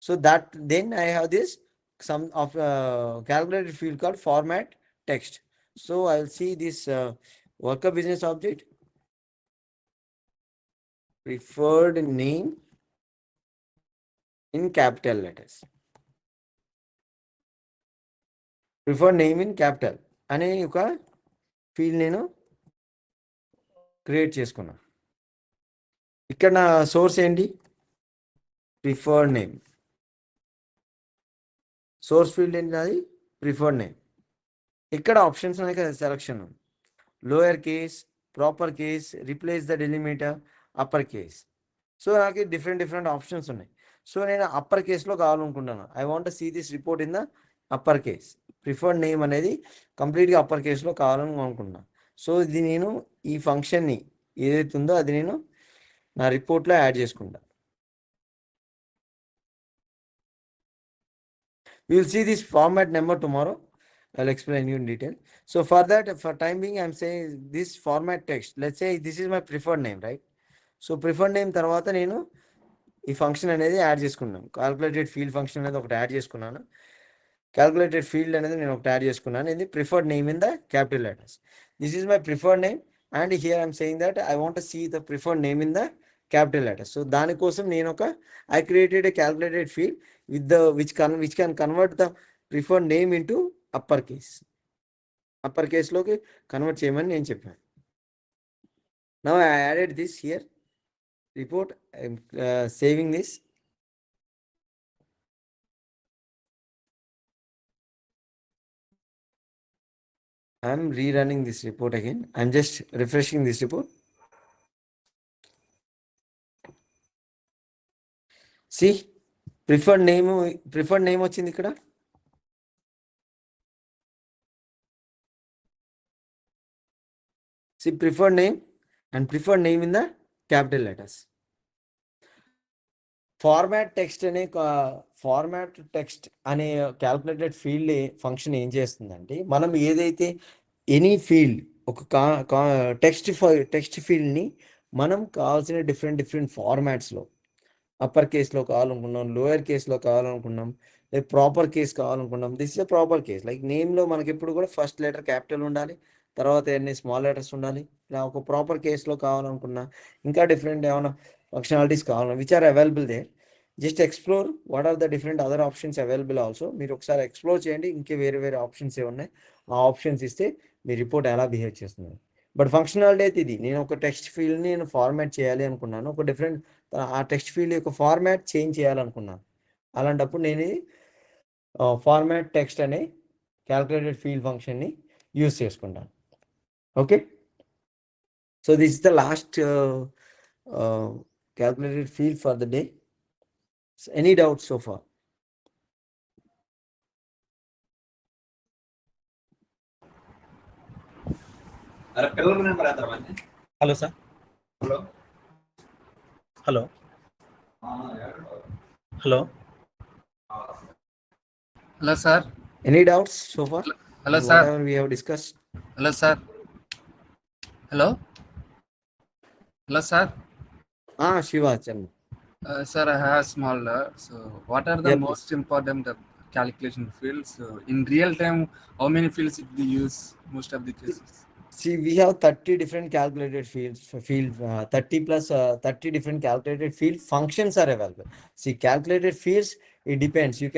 So that then I have this some of calculated field called format text. So I'll see this worker business object, preferred name in capital letters. Preferred name in capital అనే ఒక field నేను create చేసుకున్నా. ఇక్కడ నా source ఏంటి? Preferred name. Source field ఏంటి? అది preferred name. ఇక్కడ ఆప్షన్స్ ఉన్నాయి కదా, selection lower case, proper case, replace the delimiter, upper case. So నాకు డిఫరెంట్ ఆప్షన్స్ ఉన్నాయి. సో నేను అప్పర్ కేస్లో కావాలనుకుంటున్నాను. I want see this report in the upper case. Preferred name అనేది కంప్లీట్గా అప్పర్ కేస్లో కావాలని అనుకుంటున్నాను. సో ఇది నేను ఈ ఫంక్షన్ని ఏదైతే ఉందో అది నేను నా రిపోర్ట్లో యాడ్ చేసుకుంటా. We will see this format number tomorrow. I'll explain you in detail. So for that, for time being, I'm saying this format text. Let's say this is my preferred name, right? So preferred name తర్వాత నేను ఈ function అనేది add చేసుకున్నాను. Calculated field function అనేది ఒకటి add చేసుకున్నాను. Calculated field అనేది నేను ఒకటి యాడ్ చేసుకున్నాను. ఇది preferred name in the capital letters. This is my preferred name and here I'm saying that I want see the preferred name in the capital letters. So దానికోసం నేను I created a calculated field with the which can convert the preferred name into upper case. Upper case లోకి convert చేయమని నేను చెప్పాను. Now I added this here report. I'm saving this. I'm rerunning this report again. I'm just refreshing this report. See, preferred name వచ్చింది ఇక్కడ. See, preferred name and preferred name in the capital letters. Format text అనే calculated field function ఏం చేస్తుందంటే, మనం ఏదైతే any field ఒక text ఫీల్డ్ని మనం కావాల్సిన డిఫరెంట్ ఫార్మాట్స్లో అప్పర్ కేస్లో కావాలనుకున్నాం, లోయర్ కేస్లో కావాలనుకున్నాం, లేదా ప్రాపర్ కేస్ కావాలనుకున్నాం. This is a proper case. Like నేమ్లో మనకి ఎప్పుడు కూడా ఫస్ట్ లెటర్ క్యాపిటల్ ఉండాలి, తర్వాత ఎన్ని స్మాల్ లెటర్స్ ఉండాలి. ఇలా ఒక ప్రాపర్ కేస్లో కావాలనుకున్నా, ఇంకా డిఫరెంట్ ఏమైనా ఫంక్షనాలిటీస్ కావాలన్నా which are available there. Just explore what are the different other options available also. మీరు ఒకసారి ఎక్స్ప్లోర్ చేయండి, ఇంకే వేరే ఆప్షన్స్ ఏమున్నాయి, ఆ ఆప్షన్స్ ఇస్తే మీ రిపోర్ట్ ఎలా బిహేవ్ చేస్తుంది. బట్ ఫంక్షనాలిటీ అయితే ఇది. నేను ఒక టెక్స్ట్ ఫీల్డ్ని నేను ఫార్మాట్ చేయాలి అనుకున్నాను, ఒక డిఫరెంట్ ఆ టెక్స్ట్ ఫీల్డ్ యొక్క ఫార్మాట్ చేంజ్ చేయాలనుకున్నాను. అలాంటప్పుడు నేను ఫార్మాట్ టెక్స్ట్ అనే క్యాల్కులేటెడ్ ఫీల్డ్ ఫంక్షన్ని యూజ్ చేసుకుంటాను. Okay, so this is the last calculated field for the day. So any doubts so far? Hello, sir. Hello. Hello. Hello, sir. Any doubts so far? Hello, sir. Whatever we have discussed. Hello, sir. Hello. Hello, sir. Shiva, tell me. Sir, I have a small. So, what are the Yep. most important calculation fields? In real time, how many fields did you use most of the cases? See, we have 30 different calculated fields. 30 plus 30 different calculated field functions are available. See, calculated fields, it depends. You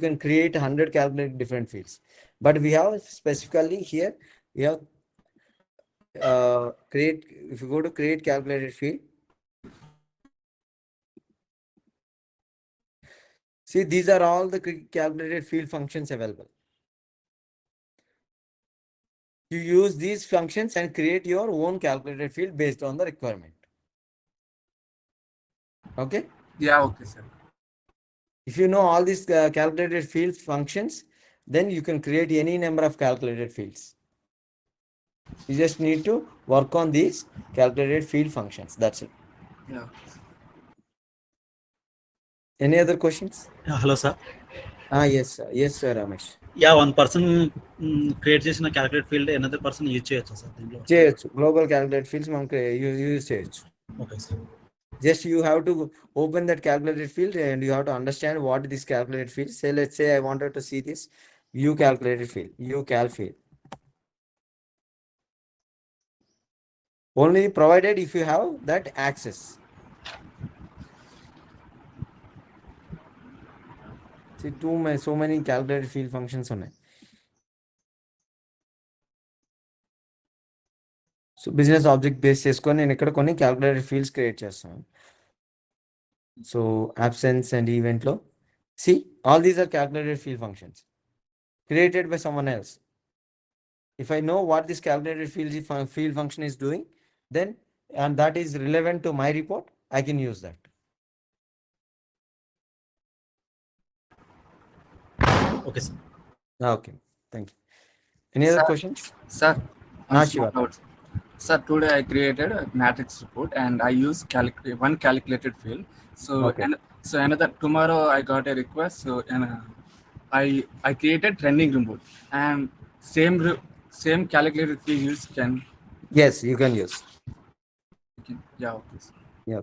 can create 100 calculated different fields, but we have specifically here we have create. If you go to create calculated field, see, these are all the calculated field functions available. You use these functions and create your own calculated field based on the requirement. Okay? Yeah, okay, sir. If you know all these calculated field functions, then you can create any number of calculated fields. You just need to work on these calculated field functions. That's it. Yeah. Any other questions? Hello, sir. Yes, sir. Yes, sir, Ramesh. Yeah, one person create చేసిన calculate field another person use చేయొచ్చా sir దీంట్లో? చేయొచ్చు. Global calculate fields మనకు use చేయొచ్చు. Okay sir. Just you have to open that calculated field and you have to understand what this calculated field. Say, let's say I wanted to see this view calculated field, view cal field. Only provided if you have that access. See, so many calculated field functions on it. So business object based చేసుకొని నేను ఇక్కడ కొన్ని calculated fields create చేస్తాను. So absence and event లో see all these are calculated field functions created by someone else. If I know what this calculated field function is doing, then and that is relevant to my report, I can use that. Okay, sir. Okay, thank you. Any other questions? Sir, Shiva. Sir, today I created a matrix report and I use one calculated field. So, Okay. Another tomorrow I got a request. So, I created trending report and same calculated field use can. Yes, you can use. Yeah, okay. Yeah.